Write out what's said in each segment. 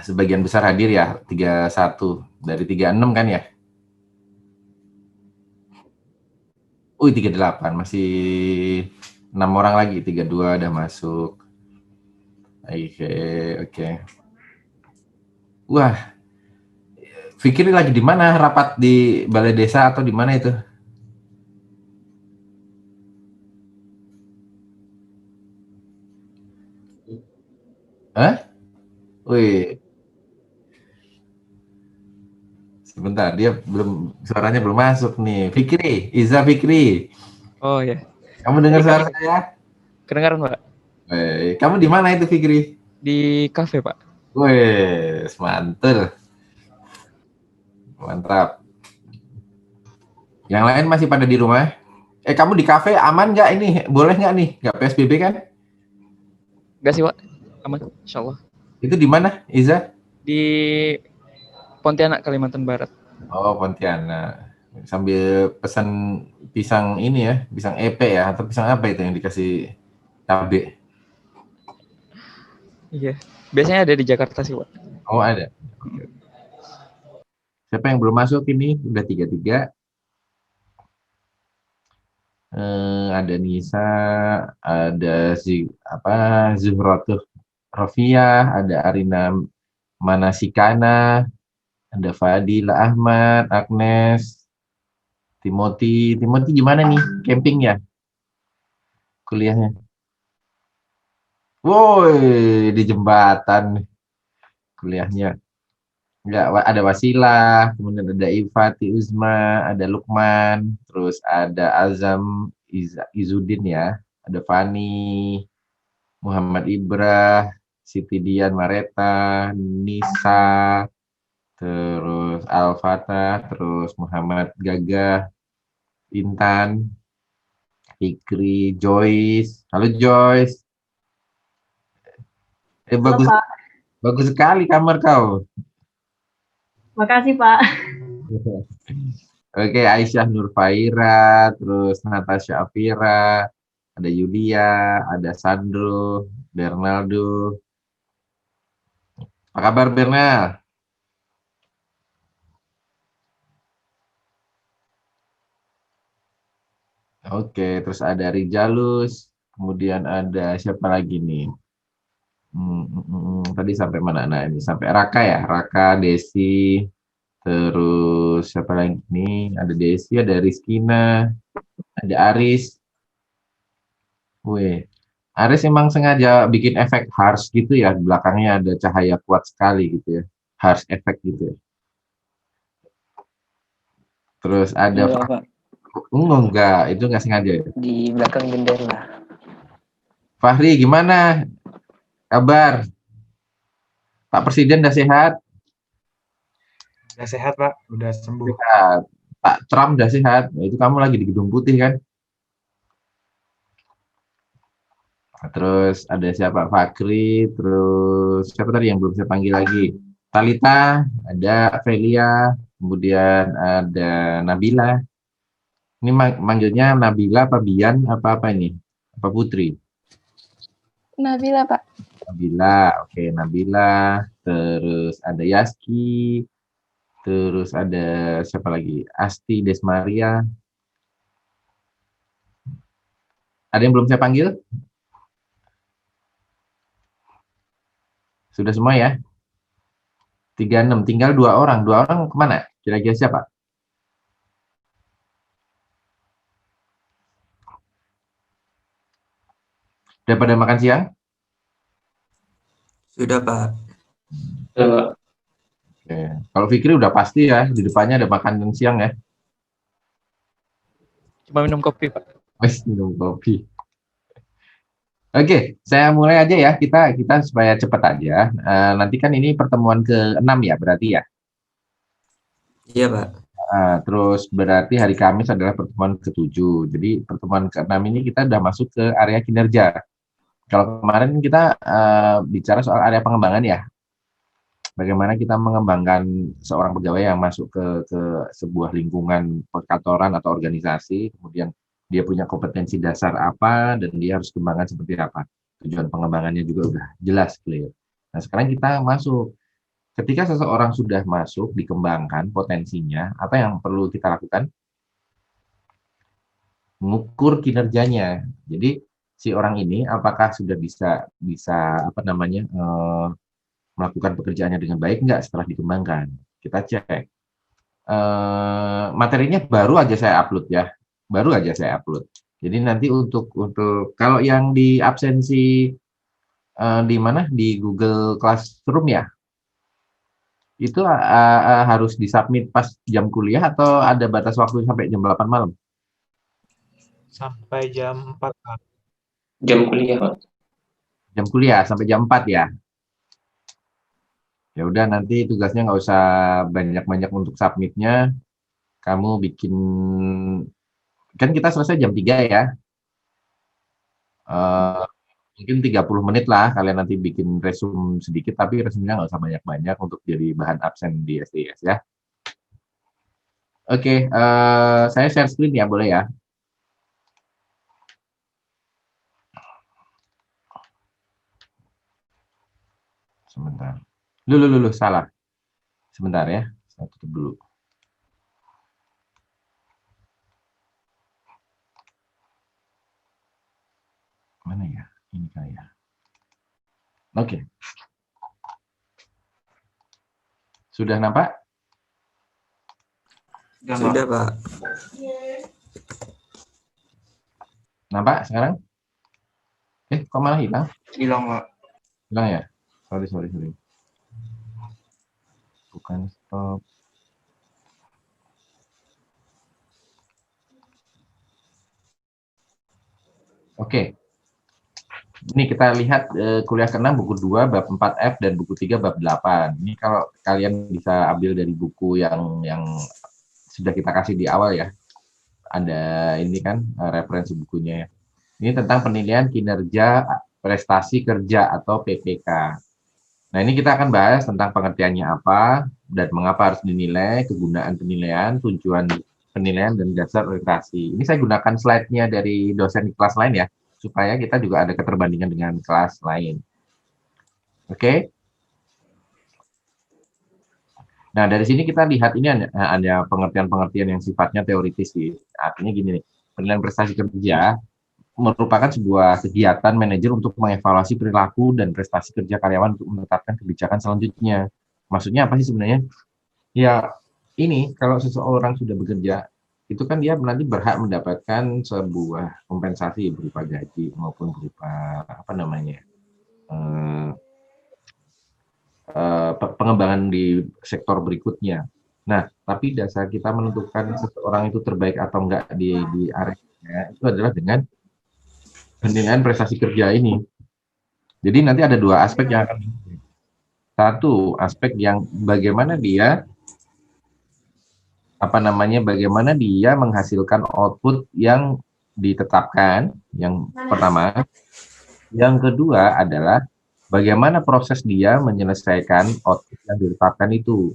sebagian besar hadir ya, 31 dari 36 kan ya? 38 masih 6 orang lagi, 32 udah masuk. Oke, oke. Wah, Fikri lagi di mana? Rapat di balai desa atau di mana itu? Hah? Wih, sebentar, dia belum suaranya belum masuk nih. Fikri, Iza Fikri. Oh ya. Kamu dengar Ini suara kafe. saya? Kedengaran, Pak? Kamu di mana itu Fikri? Di kafe, Pak. Wih, mantul. Mantap. Yang lain masih pada di rumah? Kamu di kafe aman nggak ini? Boleh nggak nih? Nggak PSBB kan? Enggak sih, Pak. Aman, insyaallah. Itu di mana, Iza? Di Pontianak, Kalimantan Barat. Oh, Pontianak. Sambil pesan pisang ini ya, pisang EP ya, atau pisang apa itu yang dikasih cabe? Iya. Biasanya ada di Jakarta sih, Pak. Oh, ada. Siapa yang belum masuk ini? Udah 33. Ada Nisa, ada Zuhrotuh Rofiah, ada Arina Manasikana, ada Fadila Ahmad, Agnes, Timothy. Timothy gimana nih? Camping ya? Kuliahnya? Woi, di jembatan kuliahnya. Enggak, ada Wasilah, kemudian ada Ifati Uzma, ada Lukman, terus ada Azam Izudin ya, ada Fani, Muhammad Ibrah, Siti Dian Mareta, Nisa, terus Al-Fatah, terus Muhammad Gagah, Intan, Fikri, Joyce. Halo Joyce. Halo Bagus Pak, bagus sekali kamar kau. makasih Pak. Oke, Aisyah Nurfaira, terus Natasha Afira, ada Yulia, ada Sandro, Bernardo. Apa kabar Bernal? Oke, terus ada Rijalus, kemudian ada siapa lagi nih? Tadi sampai mana? Nah, ini sampai Raka ya, Raka, Desi, terus siapa lagi nih? Ada Desi, ada Rizkina, ada Aris. Wih, Aris emang sengaja bikin efek harsh gitu ya, di belakangnya ada cahaya kuat sekali gitu ya, harsh efek gitu ya. Terus ada Iya, Pak. enggak, itu enggak sengaja ya. Di belakang jendela. Fahri, gimana kabar? Pak Presiden udah sehat? Udah sehat Pak, udah sembuh. Sehat. Pak Trump udah sehat? Nah, itu kamu lagi di Gedung Putih kan? Terus ada siapa? Fakri, terus siapa tadi yang belum saya panggil lagi? Talita, ada Velia, kemudian ada Nabila. Ini manggilnya Nabila apa Bian apa ini? Apa Putri? Nabila, Pak. Nabila, oke Nabila. Terus ada Yaski. Terus ada siapa lagi? Asti Desmaria. Ada yang belum saya panggil? Sudah semua ya? 36, tinggal 2 orang. 2 orang kemana? Kira-kira siapa? Udah pada makan siang? Sudah, Pak. Oke. Kalau Fikri udah pasti ya, di depannya ada makanan siang ya. Cuma minum kopi, Pak. Wes, minum kopi. Oke, saya mulai aja ya. Kita supaya cepat aja. Nanti kan ini pertemuan ke-6 ya, berarti ya. Iya, Pak. Terus berarti hari Kamis adalah pertemuan ke-7. Jadi pertemuan ke-6 ini kita udah masuk ke area kinerja. Kalau kemarin kita bicara soal area pengembangan ya. Bagaimana kita mengembangkan seorang pegawai yang masuk ke sebuah lingkungan perkantoran atau organisasi, kemudian dia punya kompetensi dasar apa, dan dia harus kembangkan seperti apa. Tujuan pengembangannya juga udah jelas, clear. Nah, sekarang kita masuk. ketika seseorang sudah masuk, dikembangkan potensinya, apa yang perlu kita lakukan? Mengukur kinerjanya. Jadi si orang ini apakah sudah bisa bisa apa namanya melakukan pekerjaannya dengan baik nggak setelah dikembangkan? Kita cek. Materinya baru aja saya upload ya, baru aja saya upload. Jadi nanti untuk kalau yang di absensi di mana di Google Classroom ya, itu harus disubmit pas jam kuliah atau ada batas waktu sampai jam 8 malam? Sampai jam 4, Pak. Jam kuliah, Pak. Jam kuliah sampai jam 4 ya. Ya udah nanti tugasnya nggak usah banyak-banyak untuk submitnya. Kamu bikin, kan kita selesai jam 3 ya. Mungkin 30 menit lah kalian nanti bikin resume sedikit, tapi resumenya nggak usah banyak-banyak untuk jadi bahan absen di STS ya. Oke, saya share screen ya, boleh ya? Sebentar. Lu, salah. Sebentar ya, saya tutup dulu. Mana ya? Ini kali ya. Oke. Sudah nampak? Sudah, Pak. Nampak sekarang? Kok malah hilang? Hilang, Pak. Hilang ya? Sorry. Bukan stop. Oke. Ini kita lihat kuliah ke-6 buku 2 bab 4F dan buku 3 bab 8. Ini kalau kalian bisa ambil dari buku yang sudah kita kasih di awal ya. Ada ini kan referensi bukunya ya. Ini tentang penilaian kinerja prestasi kerja atau PPK. Nah, ini kita akan bahas tentang pengertiannya apa dan mengapa harus dinilai, kegunaan penilaian, tujuan penilaian, dan dasar orientasi. Ini saya gunakan slide-nya dari dosen di kelas lain ya, supaya kita juga ada keterbandingan dengan kelas lain. Oke? Nah, dari sini kita lihat ini ada pengertian-pengertian yang sifatnya teoritis sih. Artinya gini nih, penilaian prestasi kerja merupakan sebuah kegiatan manajer untuk mengevaluasi perilaku dan prestasi kerja karyawan untuk menetapkan kebijakan selanjutnya. Maksudnya apa sih sebenarnya? Ya, ini kalau seseorang sudah bekerja, itu kan dia nanti berhak mendapatkan sebuah kompensasi berupa gaji maupun berupa apa namanya pengembangan di sektor berikutnya. Nah, tapi dasar kita menentukan seseorang itu terbaik atau enggak di area itu adalah dengan penilaian prestasi kerja ini. Jadi nanti ada dua aspek yang akan. Satu, aspek yang bagaimana dia bagaimana dia menghasilkan output yang ditetapkan, yang pertama. Yang kedua adalah bagaimana proses dia menyelesaikan output yang ditetapkan itu.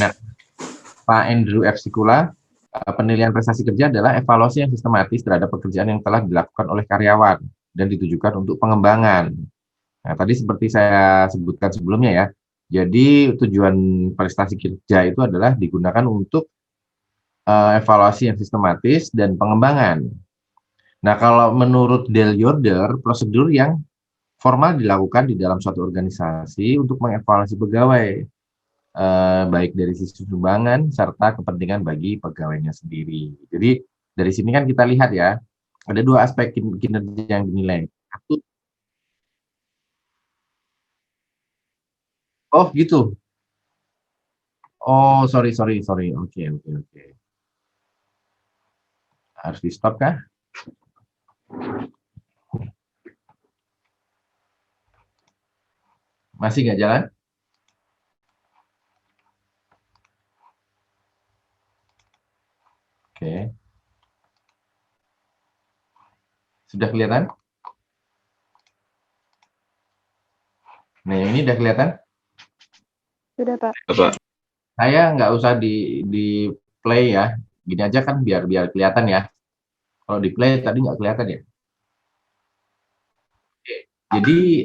Nah, Pak Andrew F. Sikula, penilaian prestasi kerja adalah evaluasi yang sistematis terhadap pekerjaan yang telah dilakukan oleh karyawan dan ditujukan untuk pengembangan. Nah, tadi seperti saya sebutkan sebelumnya ya, jadi tujuan prestasi kerja itu adalah digunakan untuk evaluasi yang sistematis dan pengembangan. Nah, kalau menurut Del Yorder, prosedur yang formal dilakukan di dalam suatu organisasi untuk mengevaluasi pegawai, baik dari sisi sumbangan serta kepentingan bagi pegawainya sendiri. Jadi dari sini kan kita lihat ya, ada dua aspek kinerja yang dinilai. Satu, oh gitu. Oh sorry. Oke. Harus di stop kah? Masih nggak jalan? Oke. Sudah kelihatan? Nah, yang ini udah kelihatan? Sudah, Pak. Saya nggak usah di play ya. Gini aja kan biar kelihatan ya. Kalau di play tadi nggak kelihatan ya. Oke. Jadi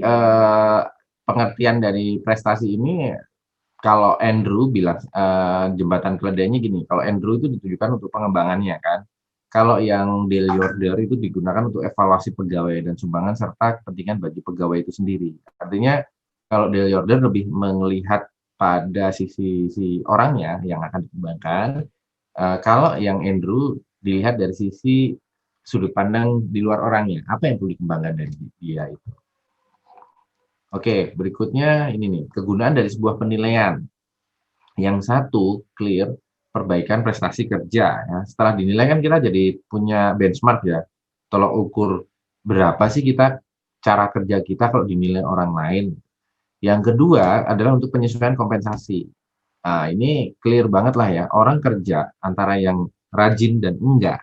pengertian dari prestasi ini, kalau Andrew bilang jembatan keledainya gini, kalau Andrew itu ditujukan untuk pengembangannya kan. Kalau yang daily order itu digunakan untuk evaluasi pegawai dan sumbangan serta kepentingan bagi pegawai itu sendiri. Artinya kalau daily order lebih melihat pada sisi si orangnya yang akan dikembangkan. Kalau yang Andrew dilihat dari sisi sudut pandang di luar orangnya, apa yang perlu dikembangkan dari dia itu. Oke, berikutnya ini nih, kegunaan dari sebuah penilaian. Yang satu, clear, perbaikan prestasi kerja. Ya. Setelah dinilai kan kita jadi punya benchmark ya, tolok ukur berapa sih kita cara kerja kita kalau dinilai orang lain. Yang kedua adalah untuk penyesuaian kompensasi. Nah, ini clear banget lah ya, orang kerja antara yang rajin dan enggak,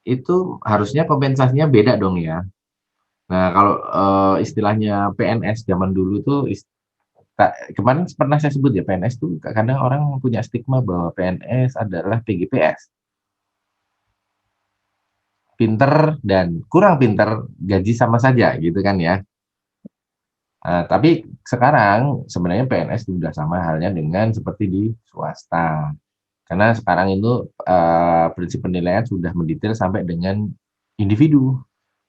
itu harusnya kompensasinya beda dong ya. Nah, kalau istilahnya PNS zaman dulu tuh, kemarin pernah saya sebut ya, PNS tuh kadang orang punya stigma bahwa PNS adalah PGPS. Pinter dan kurang pinter, gaji sama saja gitu kan ya. Nah, tapi sekarang sebenarnya PNS sudah sama halnya dengan seperti di swasta. Karena sekarang itu prinsip penilaian sudah mendetail sampai dengan individu.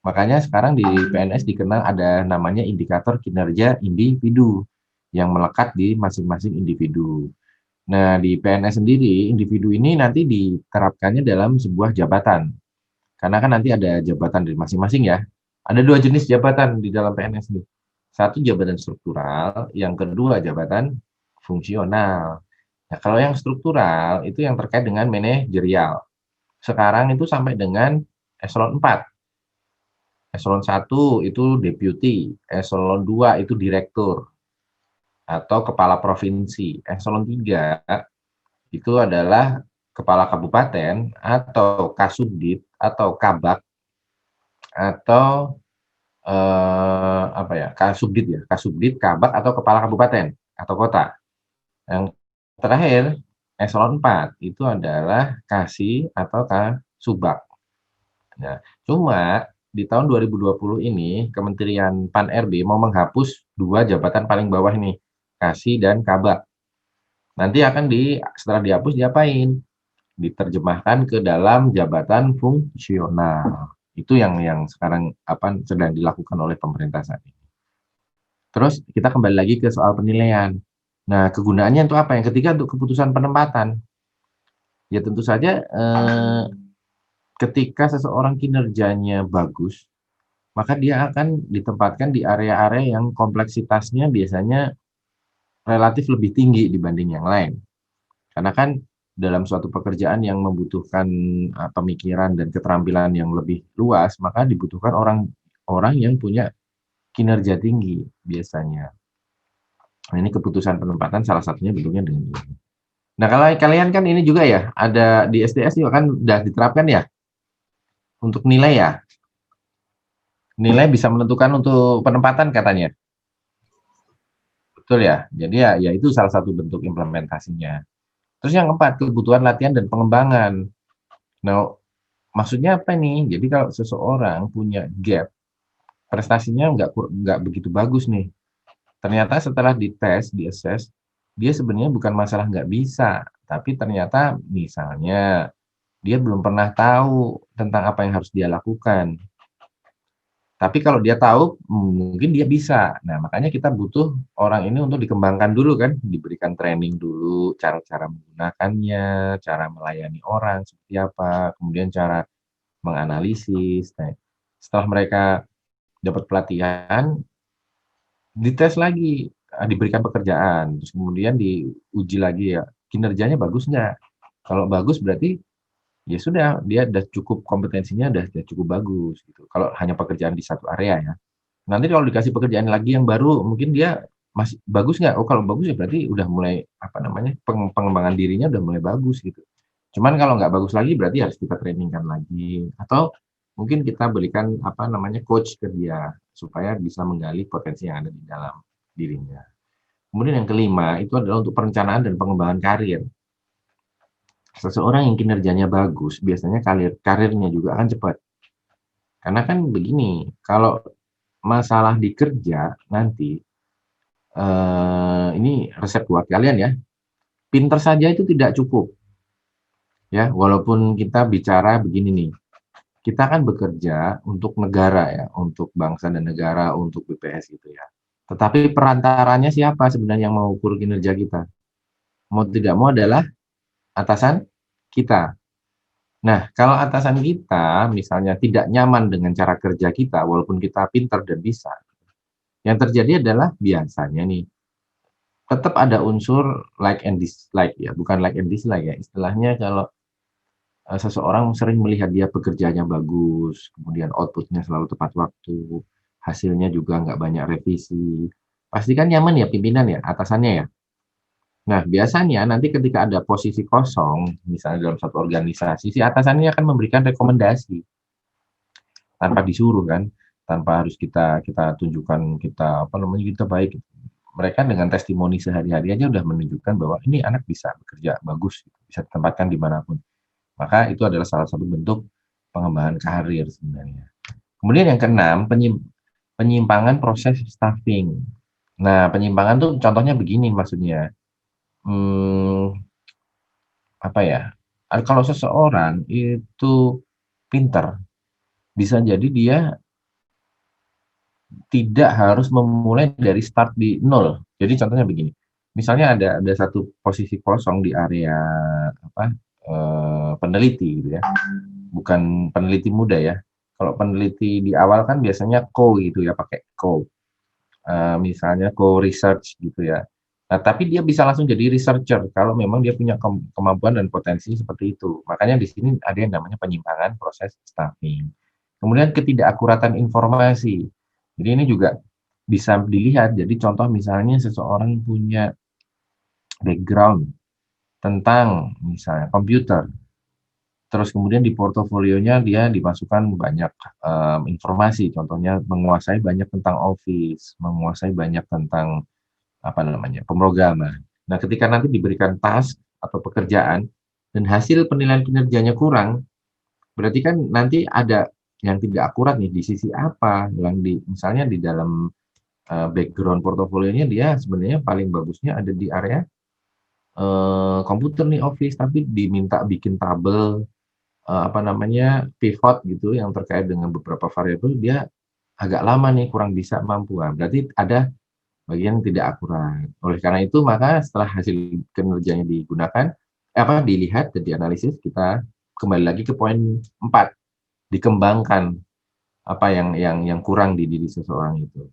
Makanya sekarang di PNS dikenal ada namanya indikator kinerja individu yang melekat di masing-masing individu. Nah, di PNS sendiri, individu ini nanti diterapkannya dalam sebuah jabatan. Karena kan nanti ada jabatan dari masing-masing ya. Ada 2 jenis jabatan di dalam PNS nih. Satu jabatan struktural, yang kedua jabatan fungsional. Nah, kalau yang struktural itu yang terkait dengan manajerial. Sekarang itu sampai dengan eselon 4. Eselon 1 itu deputi, eselon 2 itu direktur atau kepala provinsi. Eselon 3 itu adalah kepala kabupaten atau kasubdit atau kabak atau apa ya? Kasubdit, kabak atau kepala kabupaten atau kota. Yang terakhir, eselon 4 itu adalah kasih atau kasubag. Nah, cuma di tahun 2020 ini Kementerian Pan-RB mau menghapus 2 jabatan paling bawah ini, kasih dan kabak. Nanti akan setelah dihapus diapain? Diterjemahkan ke dalam jabatan fungsional. Itu yang sekarang sedang dilakukan oleh pemerintah saat ini. Terus kita kembali lagi ke soal penilaian. Nah, kegunaannya untuk apa? Yang ketiga untuk keputusan penempatan. Ya tentu saja ketika seseorang kinerjanya bagus, maka dia akan ditempatkan di area-area yang kompleksitasnya biasanya relatif lebih tinggi dibanding yang lain. Karena kan dalam suatu pekerjaan yang membutuhkan pemikiran dan keterampilan yang lebih luas, maka dibutuhkan orang yang punya kinerja tinggi biasanya. Nah, ini keputusan penempatan salah satunya bentuknya dengan ini. Nah, kalau kalian kan ini juga ya, ada di SDS juga kan udah diterapkan ya untuk nilai ya. Nilai bisa menentukan untuk penempatan katanya. Betul ya? Jadi ya itu salah satu bentuk implementasinya. Terus yang keempat, kebutuhan latihan dan pengembangan. Nah, maksudnya apa nih? Jadi kalau seseorang punya gap, prestasinya nggak begitu bagus nih. Ternyata setelah dites, di-assess, dia sebenarnya bukan masalah nggak bisa, tapi ternyata misalnya dia belum pernah tahu tentang apa yang harus dia lakukan. Tapi kalau dia tahu, mungkin dia bisa. Nah, makanya kita butuh orang ini untuk dikembangkan dulu kan, diberikan training dulu, cara-cara menggunakannya, cara melayani orang seperti apa, kemudian cara menganalisis. Nah, setelah mereka dapat pelatihan, dites lagi, diberikan pekerjaan, terus kemudian diuji lagi ya, kinerjanya bagus nggak? Kalau bagus berarti ya sudah, dia udah cukup kompetensinya udah cukup bagus gitu. Kalau hanya pekerjaan di satu area ya. Nanti kalau dikasih pekerjaan lagi yang baru, mungkin dia masih bagus nggak? Oh, kalau bagus ya berarti udah mulai pengembangan dirinya udah mulai bagus gitu. Cuman kalau nggak bagus lagi berarti harus kita trainingkan lagi atau mungkin kita berikan coach ke dia supaya bisa menggali potensi yang ada di dalam dirinya. Kemudian yang kelima itu adalah untuk perencanaan dan pengembangan karir. Seseorang yang kinerjanya bagus, biasanya karirnya juga akan cepat. Karena kan begini, kalau masalah di kerja nanti, ini resep buat kalian ya. Pinter saja itu tidak cukup. Ya, walaupun kita bicara begini nih. Kita kan bekerja untuk negara ya, untuk bangsa dan negara, untuk BPS gitu ya. Tetapi perantaranya siapa sebenarnya yang mengukur kinerja kita? Mau tidak mau adalah atasan kita. Nah, kalau atasan kita misalnya tidak nyaman dengan cara kerja kita, walaupun kita pintar dan bisa, yang terjadi adalah biasanya nih, tetap ada unsur like and dislike ya, bukan like and dislike ya, istilahnya kalau seseorang sering melihat dia pekerjaannya bagus, kemudian outputnya selalu tepat waktu, hasilnya juga nggak banyak revisi, pasti kan nyaman ya pimpinan ya, atasannya ya. Nah, biasanya nanti ketika ada posisi kosong, misalnya dalam satu organisasi, si atasannya akan memberikan rekomendasi tanpa disuruh kan, tanpa harus kita kita tunjukkan kita apa namanya kita baik. Mereka dengan testimoni sehari-hari aja udah menunjukkan bahwa ini anak bisa bekerja bagus, bisa ditempatkan dimanapun. Maka itu adalah salah satu bentuk pengembangan karir sebenarnya. Kemudian yang keenam, penyimpangan proses staffing. Nah, penyimpangan tuh contohnya begini maksudnya. Apa ya? Kalau seseorang itu pinter, bisa jadi dia tidak harus memulai dari start di nol. Jadi contohnya begini. Misalnya ada satu posisi kosong di area apa? Peneliti gitu ya. Bukan peneliti muda ya. Kalau peneliti di awal kan biasanya co gitu ya, pakai co. Misalnya co-research gitu ya. Nah, tapi dia bisa langsung jadi researcher kalau memang dia punya kemampuan dan potensi seperti itu. Makanya di sini ada yang namanya penyimpangan proses staffing. Kemudian ketidakakuratan informasi. Jadi ini juga bisa dilihat. Jadi contoh misalnya seseorang yang punya background tentang misalnya komputer, terus kemudian di portofolionya dia dimasukkan banyak informasi, contohnya menguasai banyak tentang Office, menguasai banyak tentang apa namanya pemrograman. Nah, ketika nanti diberikan task atau pekerjaan dan hasil penilaian kinerjanya kurang, berarti kan nanti ada yang tidak akurat nih di sisi apa, yang di misalnya di dalam background portofolionya dia sebenarnya paling bagusnya ada di area komputer nih Office, tapi diminta bikin tabel apa namanya pivot gitu yang terkait dengan beberapa variabel, dia agak lama nih kurang bisa mampu. Berarti ada bagian tidak akurat. Oleh karena itu maka setelah hasil kinerjanya digunakan dilihat dan dianalisis, kita kembali lagi ke poin 4, dikembangkan apa yang kurang di diri seseorang itu.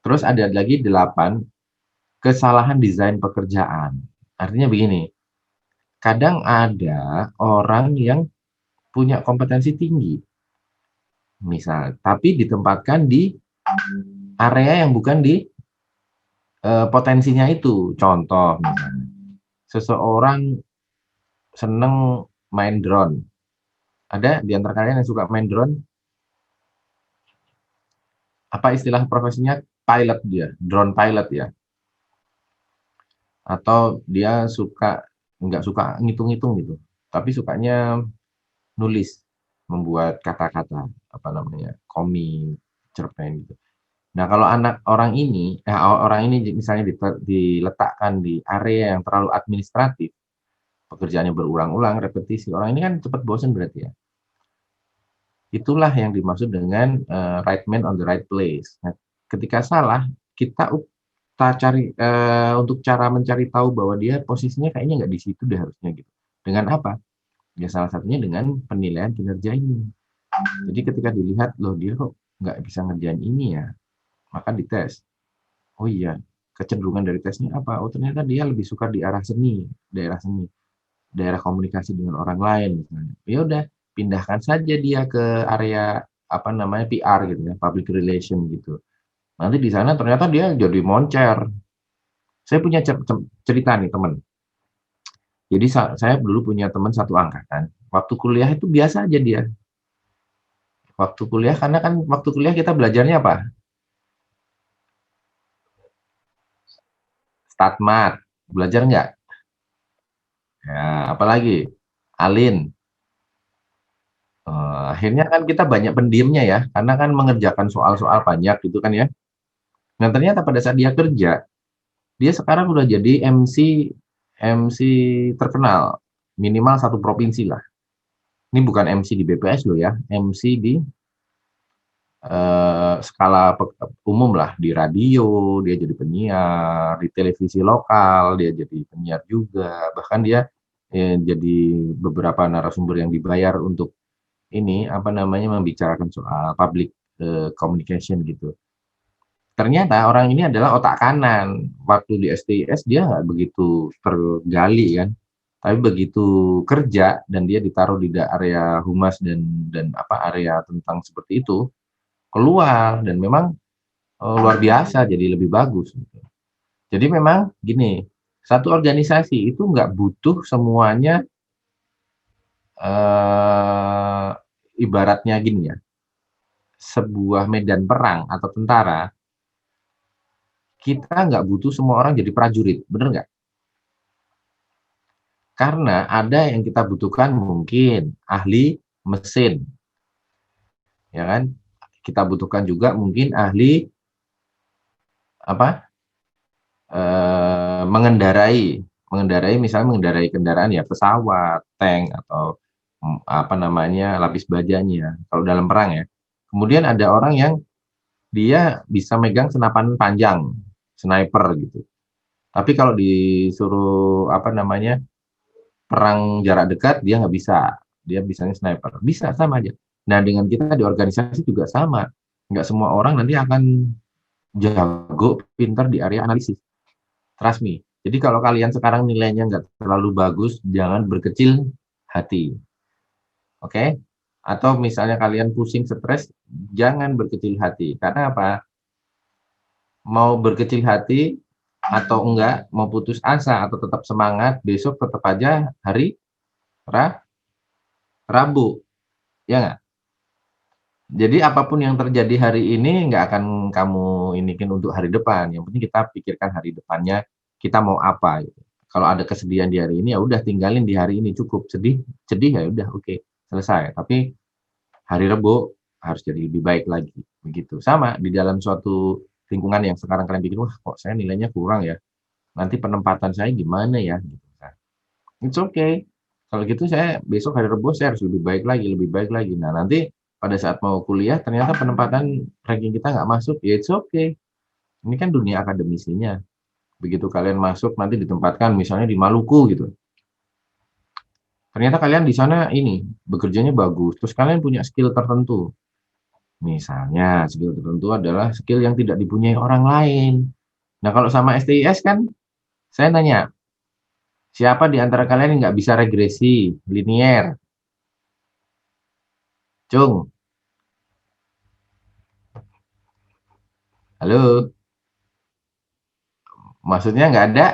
Terus ada lagi 8, kesalahan desain pekerjaan. Artinya begini, kadang ada orang yang punya kompetensi tinggi, misal, tapi ditempatkan di area yang bukan di potensinya itu. Contoh misalnya, seseorang seneng main drone. Ada di antara kalian yang suka main drone? Apa istilah profesinya? Pilot dia, drone pilot ya. Atau dia nggak suka ngitung-ngitung gitu, tapi sukanya nulis, membuat kata-kata, apa namanya, komik, cerpen gitu. Nah, kalau orang ini misalnya diletakkan di area yang terlalu administratif, pekerjaannya berulang-ulang, repetisi, orang ini kan cepat bosan berarti ya. Itulah yang dimaksud dengan right man on the right place. Nah, ketika salah, kita cari untuk cara mencari tahu bahwa dia posisinya kayaknya nggak di situ deh harusnya gitu. Dengan apa? Ya salah satunya dengan penilaian kinerja ini. Jadi ketika dilihat, loh dia kok nggak bisa ngerjain ini ya, maka dites. Oh iya, kecenderungan dari tesnya apa? Oh ternyata dia lebih suka di arah seni, daerah komunikasi dengan orang lain misalnya. Ya udah, pindahkan saja dia ke area apa namanya PR gitu ya, public relation gitu. Nanti di sana ternyata dia jadi moncer. Saya punya cerita nih teman. Jadi saya dulu punya teman satu angkatan. Waktu kuliah itu biasa aja dia. Waktu kuliah, karena kan waktu kuliah kita belajarnya apa? Statmat. Belajar nggak? Ya, apalagi? Alin. Akhirnya kan kita banyak pendiamnya ya, karena kan mengerjakan soal-soal banyak gitu kan ya. Nah, ternyata pada saat dia kerja, dia sekarang udah jadi MC terkenal, minimal satu provinsi lah. Ini bukan MC di BPS loh ya, MC di skala umum lah, di radio dia jadi penyiar, di televisi lokal dia jadi penyiar juga, bahkan dia jadi beberapa narasumber yang dibayar untuk ini apa namanya membicarakan soal public communication gitu. Ternyata orang ini adalah otak kanan. Waktu di STIS dia nggak begitu tergali kan, tapi begitu kerja dan dia ditaruh di area humas dan apa area tentang seperti itu, keluar dan memang luar biasa jadi lebih bagus gitu. Jadi memang gini, satu organisasi itu nggak butuh semuanya ibaratnya gini ya, sebuah medan perang atau tentara, kita nggak butuh semua orang jadi prajurit, bener nggak? Karena ada yang kita butuhkan mungkin ahli mesin, ya kan? Kita butuhkan juga mungkin ahli apa? Mengendarai misalnya mengendarai kendaraan ya pesawat, tank atau apa namanya lapis bajanya kalau dalam perang ya. Kemudian ada orang yang dia bisa megang senapan panjang, sniper gitu. Tapi kalau disuruh apa namanya perang jarak dekat dia nggak bisa, dia bisanya sniper, bisa sama aja. Nah dengan kita di organisasi juga sama, nggak semua orang nanti akan jago pintar di area analisis. Trust me. Jadi kalau kalian sekarang nilainya nggak terlalu bagus, jangan berkecil hati. Oke? Atau misalnya kalian pusing, stres, jangan berkecil hati. Karena apa? Mau berkecil hati atau enggak, mau putus asa atau tetap semangat, besok tetap aja hari Rabu. Ya nggak? Jadi apapun yang terjadi hari ini nggak akan kamu inikin untuk hari depan. Yang penting kita pikirkan hari depannya kita mau apa gitu. Kalau ada kesedihan di hari ini ya udah tinggalin di hari ini cukup. Sedih ya udah oke, selesai. Tapi hari Rebo harus jadi lebih baik lagi begitu. Sama di dalam suatu lingkungan yang sekarang kalian pikir wah kok saya nilainya kurang ya. Nanti penempatan saya gimana ya gitu. Nah, it's okay. Kalau gitu saya besok hari Rebo saya harus lebih baik lagi. Nah, nanti pada saat mau kuliah ternyata penempatan ranking kita nggak masuk, ya it's okay. Ini kan dunia akademisinya. Begitu kalian masuk nanti ditempatkan misalnya di Maluku gitu. Ternyata kalian di sana ini bekerjanya bagus, terus kalian punya skill tertentu. Misalnya skill tertentu adalah skill yang tidak dipunyai orang lain. Nah kalau sama STIS kan, saya nanya, siapa di antara kalian yang nggak bisa regresi linier? Cung, halo, maksudnya nggak ada?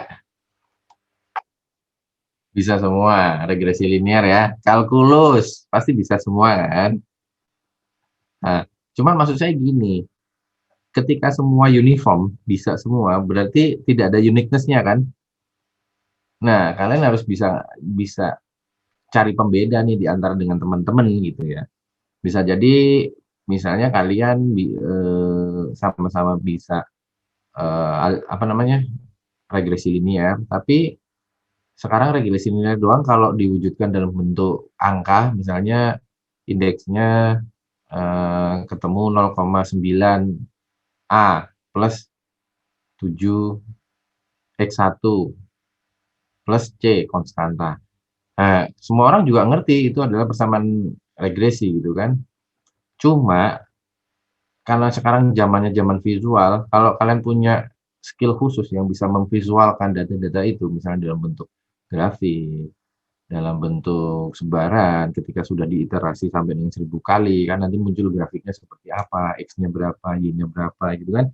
Bisa semua, regresi linear ya. Kalkulus, pasti bisa semua kan? Nah, cuman maksud saya gini, ketika semua uniform, bisa semua, berarti tidak ada uniqueness-nya kan? Nah, kalian harus bisa cari pembeda nih di antara dengan teman-teman gitu ya. Bisa jadi misalnya kalian sama-sama bisa apa namanya regresi linear, tapi sekarang regresi linear doang kalau diwujudkan dalam bentuk angka, misalnya indeksnya ketemu 0,9 A plus 7 X1 plus C konstanta. Nah, semua orang juga ngerti itu adalah persamaan regresi gitu kan. Cuma karena sekarang zamannya zaman visual, kalau kalian punya skill khusus yang bisa memvisualkan data-data itu, misalnya dalam bentuk grafik, dalam bentuk sebaran, ketika sudah diiterasi sampai dengan 1000 kali, kan nanti muncul grafiknya seperti apa, X-nya berapa, Y-nya berapa, gitu kan.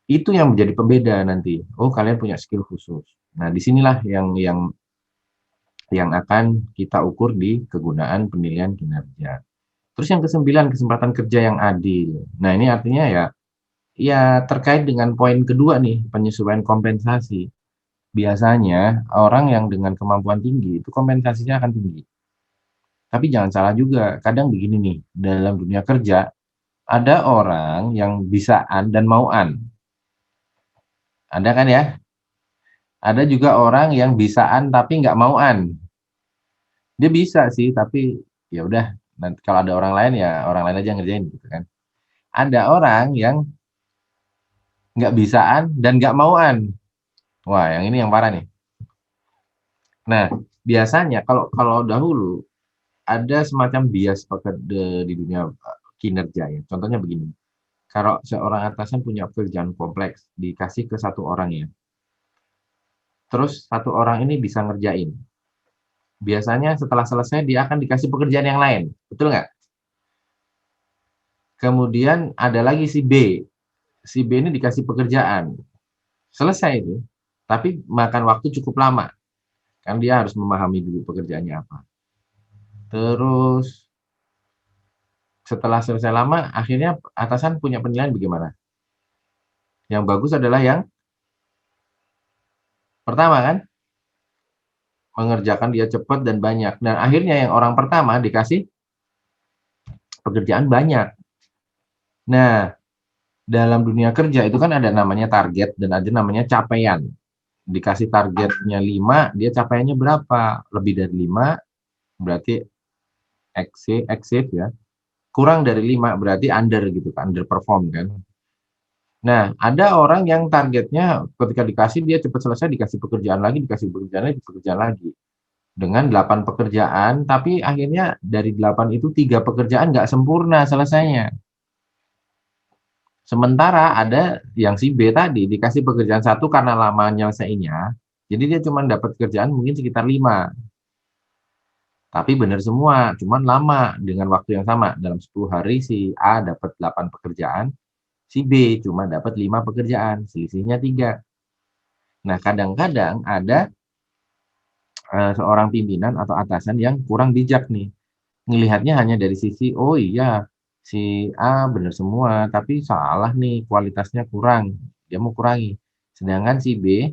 Itu yang menjadi pembeda nanti. Oh, kalian punya skill khusus. Nah, disinilah yang akan kita ukur di kegunaan penilaian kinerja. Terus yang ke-9, kesempatan kerja yang adil. Nah, ini artinya ya terkait dengan poin kedua nih, penyesuaian kompensasi. Biasanya orang yang dengan kemampuan tinggi itu kompensasinya akan tinggi. Tapi jangan salah juga, kadang begini nih, dalam dunia kerja Ada orang yang bisaan dan mauan. Ada kan ya? Ada juga orang yang bisaan tapi nggak mauan. Dia bisa sih, tapi ya udah. Nanti kalau ada orang lain ya orang lain aja ngerjain gitu kan. Ada orang yang nggak bisaan dan nggak mauan. Wah, yang ini yang parah nih. Nah, biasanya kalau kalau dahulu ada semacam bias di dunia kinerja ya. Contohnya begini. Kalau seorang atasan punya pekerjaan kompleks, dikasih ke satu orang ya. Terus satu orang ini bisa ngerjain. Biasanya setelah selesai dia akan dikasih pekerjaan yang lain. Betul nggak? Kemudian ada lagi si B. Si B ini dikasih pekerjaan. Selesai itu. Tapi makan waktu cukup lama. Kan dia harus memahami dulu pekerjaannya apa. Terus setelah selesai lama, akhirnya atasan punya penilaian bagaimana? Yang bagus adalah yang pertama kan? Mengerjakan dia cepat dan banyak. Dan akhirnya yang orang pertama dikasih pekerjaan banyak. Nah, dalam dunia kerja itu kan ada namanya target dan ada namanya capaian. Dikasih targetnya 5, dia capaiannya berapa? Lebih dari 5, berarti exceed ya. Kurang dari 5 berarti under gitu kan, underperform kan. Nah, ada orang yang targetnya ketika dikasih dia cepat selesai, dikasih pekerjaan lagi, dikasih pekerjaan lagi. Dengan 8 pekerjaan, tapi akhirnya dari 8 itu 3 pekerjaan nggak sempurna selesainya. Sementara ada yang si B tadi dikasih pekerjaan 1 karena lama nyelesainnya, jadi dia cuma dapat kerjaan mungkin sekitar 5. Tapi benar semua, cuman lama dengan waktu yang sama. Dalam 10 hari si A dapat 8 pekerjaan, si B cuma dapat 5 pekerjaan, selisihnya 3. Nah, kadang-kadang ada seorang pimpinan atau atasan yang kurang bijak nih. Ngelihatnya hanya dari sisi, oh iya, si A benar semua, tapi salah nih, kualitasnya kurang. Dia mau kurangi. Sedangkan si B,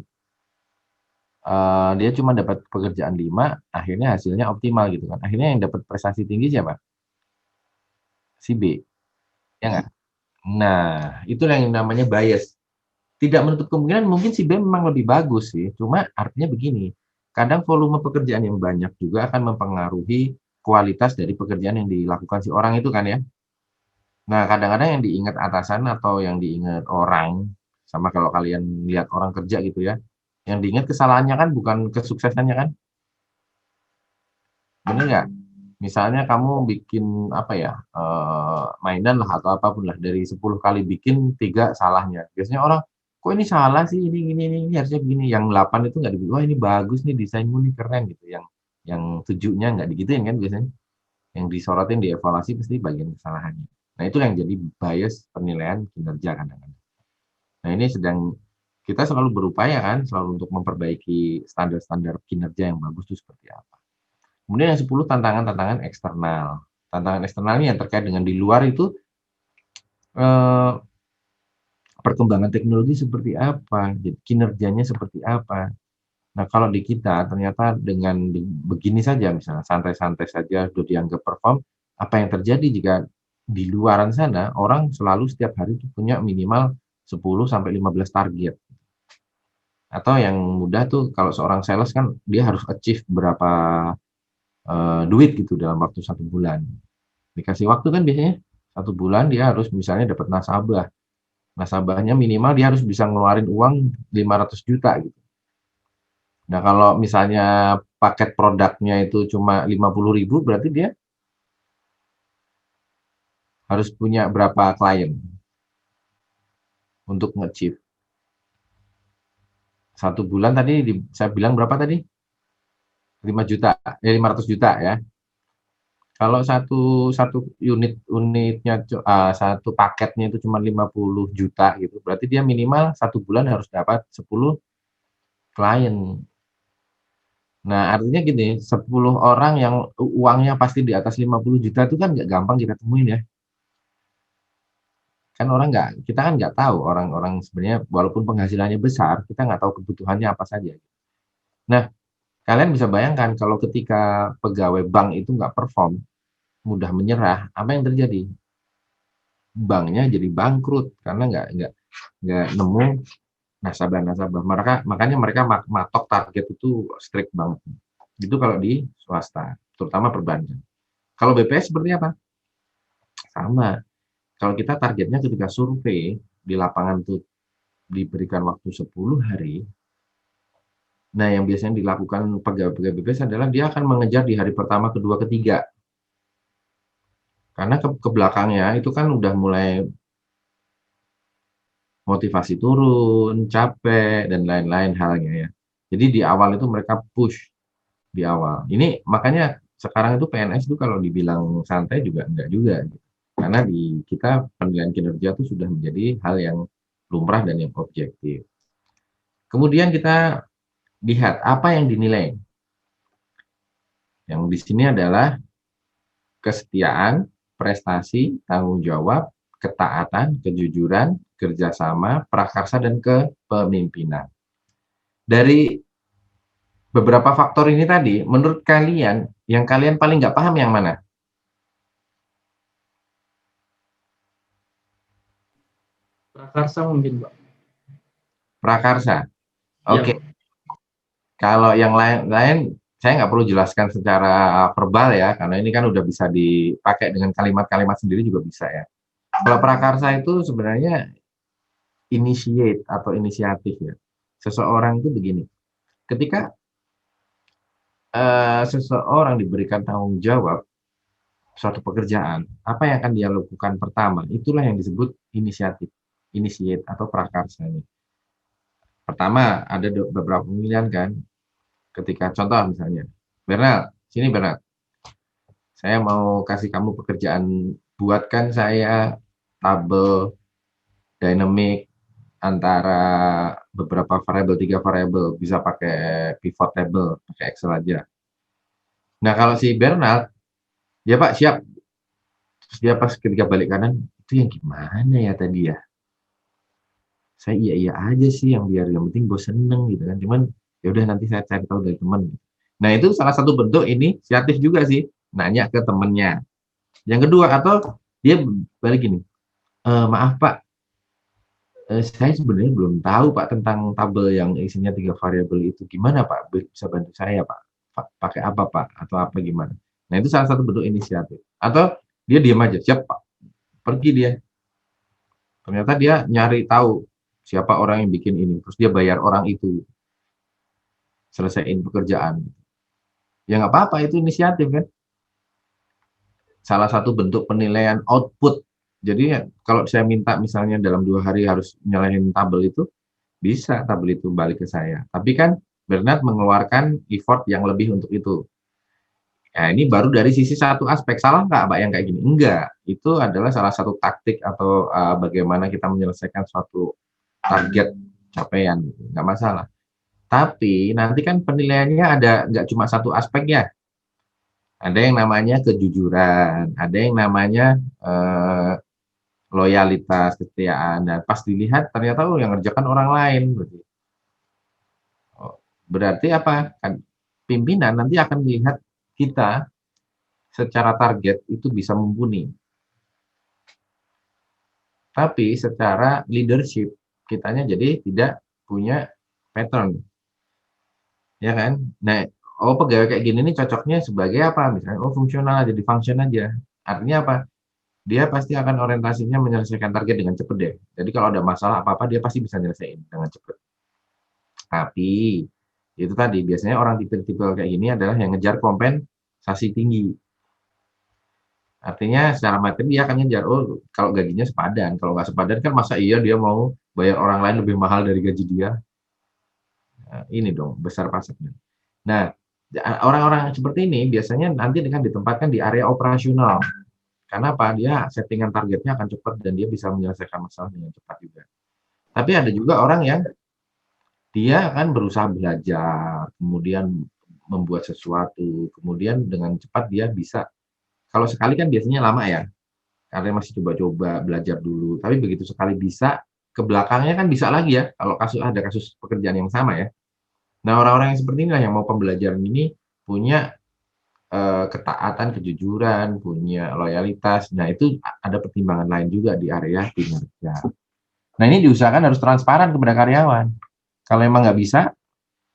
dia cuma dapat pekerjaan 5, akhirnya hasilnya optimal gitu kan. Akhirnya yang dapat prestasi tinggi siapa? Si B, ya nggak? Nah, itulah yang namanya bias. Tidak menutup kemungkinan mungkin si B memang lebih bagus sih, cuma artinya begini, kadang volume pekerjaan yang banyak juga akan mempengaruhi kualitas dari pekerjaan yang dilakukan si orang itu kan ya. Nah, kadang-kadang yang diingat atasan atau yang diingat orang, sama kalau kalian lihat orang kerja gitu ya, yang diingat kesalahannya kan bukan kesuksesannya kan, bener nggak? Misalnya kamu bikin apa ya, mainan lah atau apapun lah, dari 10 kali bikin 3 salahnya. Biasanya orang, kok ini salah sih, ini harusnya begini. Yang 8 itu nggak dibikin, wah ini bagus nih desainmu nih keren gitu. Yang 7-nya nggak digituin kan biasanya. Yang disorotin dievaluasi pasti bagian kesalahannya. Nah itu yang jadi bias penilaian kinerja kadang-kadang. Nah ini sedang kita selalu berupaya kan, selalu untuk memperbaiki standar-standar kinerja yang bagus itu seperti apa. Kemudian yang 10 tantangan-tantangan eksternal. Tantangan eksternal ini yang terkait dengan di luar itu perkembangan teknologi seperti apa, kinerjanya seperti apa. Nah, kalau di kita ternyata dengan begini saja misalnya santai-santai saja sudah dianggap perform, apa yang terjadi jika di luaran sana orang selalu setiap hari itu punya minimal 10 sampai 15 target. Atau yang mudah tuh kalau seorang sales kan dia harus achieve berapa duit gitu dalam waktu 1 bulan. Dikasih waktu kan biasanya 1 bulan dia harus misalnya dapat nasabah. Nasabahnya minimal dia harus bisa ngeluarin uang 500 juta gitu. Nah, kalau misalnya paket produknya itu cuma 50.000 berarti dia harus punya berapa klien untuk nge-achieve. 1 bulan tadi saya bilang berapa tadi? 5 juta, 500 juta ya. Kalau satu unitnya satu paketnya itu cuma 50 juta gitu, berarti dia minimal 1 bulan harus dapat 10 klien. Nah, artinya gini, 10 orang yang uangnya pasti di atas 50 juta itu kan nggak gampang kita temuin ya. Kan kita kan nggak tahu orang-orang sebenarnya walaupun penghasilannya besar, kita nggak tahu kebutuhannya apa saja. Nah, kalian bisa bayangkan kalau ketika pegawai bank itu nggak perform, mudah menyerah, apa yang terjadi? banknya jadi bangkrut karena nggak nemu nasabah-nasabah. Makanya mereka matok target itu strict banget. Itu kalau di swasta, terutama perbankan. Kalau BPS seperti apa? Sama. Kalau kita targetnya ketika survei di lapangan itu diberikan waktu 10 hari, nah yang biasanya dilakukan pegawai BPS adalah dia akan mengejar di hari pertama, kedua, ketiga. Karena ke belakangnya itu kan udah mulai motivasi turun, capek, dan lain-lain halnya ya. Jadi di awal itu mereka push di awal. Ini makanya sekarang itu PNS itu kalau dibilang santai juga enggak juga. Gitu. Karena di kita penilaian kinerja itu sudah menjadi hal yang lumrah dan yang objektif. Kemudian kita lihat apa yang dinilai. Yang di sini adalah kesetiaan, prestasi, tanggung jawab, ketaatan, kejujuran, kerjasama, prakarsa, dan kepemimpinan. Dari beberapa faktor ini tadi, menurut kalian, yang kalian paling nggak paham yang mana? Prakarsa mungkin, Pak. Prakarsa. Iya, Oke. Kalau yang lain, saya nggak perlu jelaskan secara verbal ya, karena ini kan udah bisa dipakai dengan kalimat-kalimat sendiri juga bisa ya. Kalau prakarsa itu sebenarnya initiate atau inisiatif ya. Seseorang itu begini, ketika seseorang diberikan tanggung jawab suatu pekerjaan, apa yang akan dia lakukan pertama? Itulah yang disebut inisiatif, initiate atau prakarsa ini. Pertama, ada beberapa pemilihan kan, ketika contoh misalnya, Bernal, sini Bernal, saya mau kasih kamu pekerjaan, buatkan saya tabel dynamic antara beberapa variabel, 3 variabel, bisa pakai pivot table, pakai Excel aja. Nah, kalau si Bernal, ya Pak, siap. Terus dia pas ketika balik kanan, itu yang gimana ya tadi ya? Saya iya-iya aja sih, yang penting bos seneng gitu kan. Cuman ya udah nanti saya cari tahu dari teman. Nah, itu salah satu bentuk inisiatif juga sih, nanya ke temennya. Yang kedua, atau dia balik gini, maaf Pak, saya sebenarnya belum tahu Pak tentang tabel yang isinya 3 variabel itu. Gimana Pak? Bisa bantu saya Pak? Pakai apa Pak? Atau apa gimana? Nah, itu salah satu bentuk inisiatif. Atau dia diam aja, siap Pak. Pergi dia. Ternyata dia nyari tahu siapa orang yang bikin ini. Terus dia bayar orang itu. Selesaiin pekerjaan. Ya nggak apa-apa, itu inisiatif kan. Salah satu bentuk penilaian output. Jadi kalau saya minta misalnya dalam 2 hari harus nyalahin tabel itu, bisa tabel itu balik ke saya. Tapi kan Bernard mengeluarkan effort yang lebih untuk itu. Nah, ini baru dari sisi satu aspek. Salah nggak Pak yang kayak gini? Enggak. Itu adalah salah satu taktik atau bagaimana kita menyelesaikan suatu target capaian. Nggak masalah. Tapi nanti kan penilaiannya ada nggak cuma satu aspek ya. Ada yang namanya kejujuran, ada yang namanya loyalitas, kesetiaan. Dan pas dilihat ternyata yang ngerjakan orang lain. Berarti apa? Kan pimpinan nanti akan melihat kita secara target itu bisa mumpuni. Tapi secara leadership kitanya jadi tidak punya pattern. Ya kan? Nah, pegawai kayak gini nih cocoknya sebagai apa? Misalnya, fungsional, jadi function aja. Artinya apa? Dia pasti akan orientasinya menyelesaikan target dengan cepat deh. Jadi kalau ada masalah apa-apa, dia pasti bisa nyelesain dengan cepat. Tapi, itu tadi, biasanya orang tipe-tipe kayak gini adalah yang ngejar kompensasi tinggi. Artinya secara materi dia akan ngejar, kalau gajinya sepadan. Kalau nggak sepadan kan masa iya dia mau bayar orang lain lebih mahal dari gaji dia? Nah, ini dong, besar pasarnya. Nah, orang-orang seperti ini biasanya nanti dengan ditempatkan di area operasional. Karena apa? Dia settingan targetnya akan cepat dan dia bisa menyelesaikan masalah dengan cepat juga. Tapi ada juga orang yang dia akan berusaha belajar, kemudian membuat sesuatu, kemudian dengan cepat dia bisa. Kalau sekali kan biasanya lama ya, karena masih coba-coba belajar dulu. Tapi begitu sekali bisa, ke belakangnya kan bisa lagi ya, kalau ada kasus pekerjaan yang sama ya. Nah, orang-orang yang seperti inilah yang mau pembelajaran ini punya ketaatan, kejujuran, punya loyalitas. Nah, itu ada pertimbangan lain juga di area kinerja. Nah, ini diusahakan harus transparan kepada karyawan. Kalau emang nggak bisa,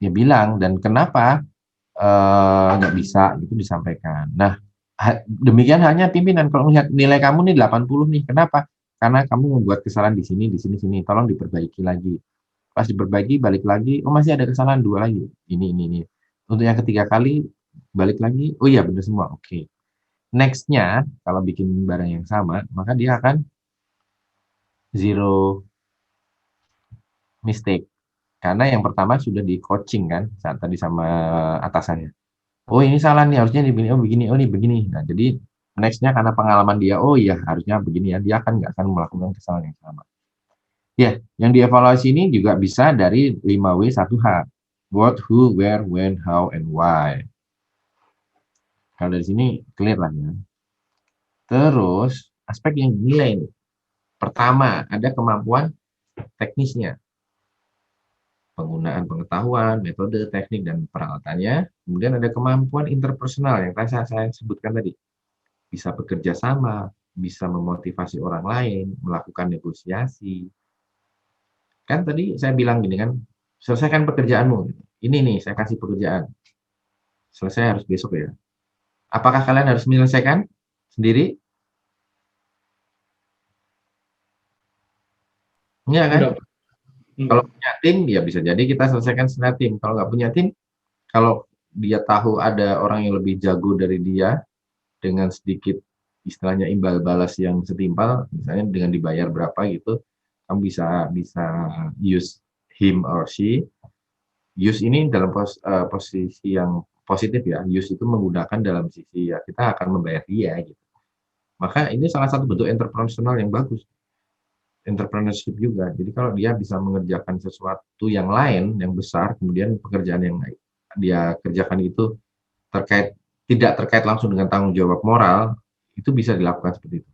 ya bilang. Dan kenapa nggak bisa, itu disampaikan. Nah, demikian hanya pimpinan. Kalau melihat nilai kamu nih 80 nih, kenapa? Karena kamu membuat kesalahan di sini, sini. Tolong diperbaiki lagi. Pas diperbaiki, balik lagi. Oh, masih ada kesalahan 2 lagi. Ini. Untuk yang ketiga kali, balik lagi. Oh iya, benar semua. Oke. Next-nya, kalau bikin barang yang sama, maka dia akan zero mistake. Karena yang pertama sudah di coaching kan, saat tadi sama atasannya. Oh ini salah nih, harusnya begini, oh begini, oh ini begini. Nah jadi next-nya karena pengalaman dia, oh iya harusnya begini ya, dia akan nggak akan melakukan kesalahan yang sama. Ya, yang dievaluasi ini juga bisa dari 5W 1H. What, who, where, when, how, and why. Kalau dari sini clear lah ya. Terus aspek yang dinilai nih. Pertama, ada kemampuan teknisnya. Penggunaan pengetahuan, metode, teknik, dan peralatannya. Kemudian ada kemampuan interpersonal yang saya sebutkan tadi. Bisa bekerja sama, bisa memotivasi orang lain, melakukan negosiasi. Kan tadi saya bilang gini kan, selesaikan pekerjaanmu. Ini nih, saya kasih pekerjaan. Selesai harus besok ya. Apakah kalian harus menyelesaikan sendiri? Enggak kan? Kalau punya tim, ya bisa jadi kita selesaikan secara tim. Kalau nggak punya tim, kalau dia tahu ada orang yang lebih jago dari dia, dengan sedikit istilahnya imbal balas yang setimpal, misalnya dengan dibayar berapa gitu, kamu bisa use him or she. Use ini dalam posisi yang positif ya. Use itu menggunakan dalam sisi ya kita akan membayar dia gitu. Maka ini salah satu bentuk entrepreneurial yang bagus. Entrepreneurship juga. Jadi kalau dia bisa mengerjakan sesuatu yang lain yang besar, kemudian pekerjaan yang dia kerjakan itu tidak terkait langsung dengan tanggung jawab moral, itu bisa dilakukan seperti itu.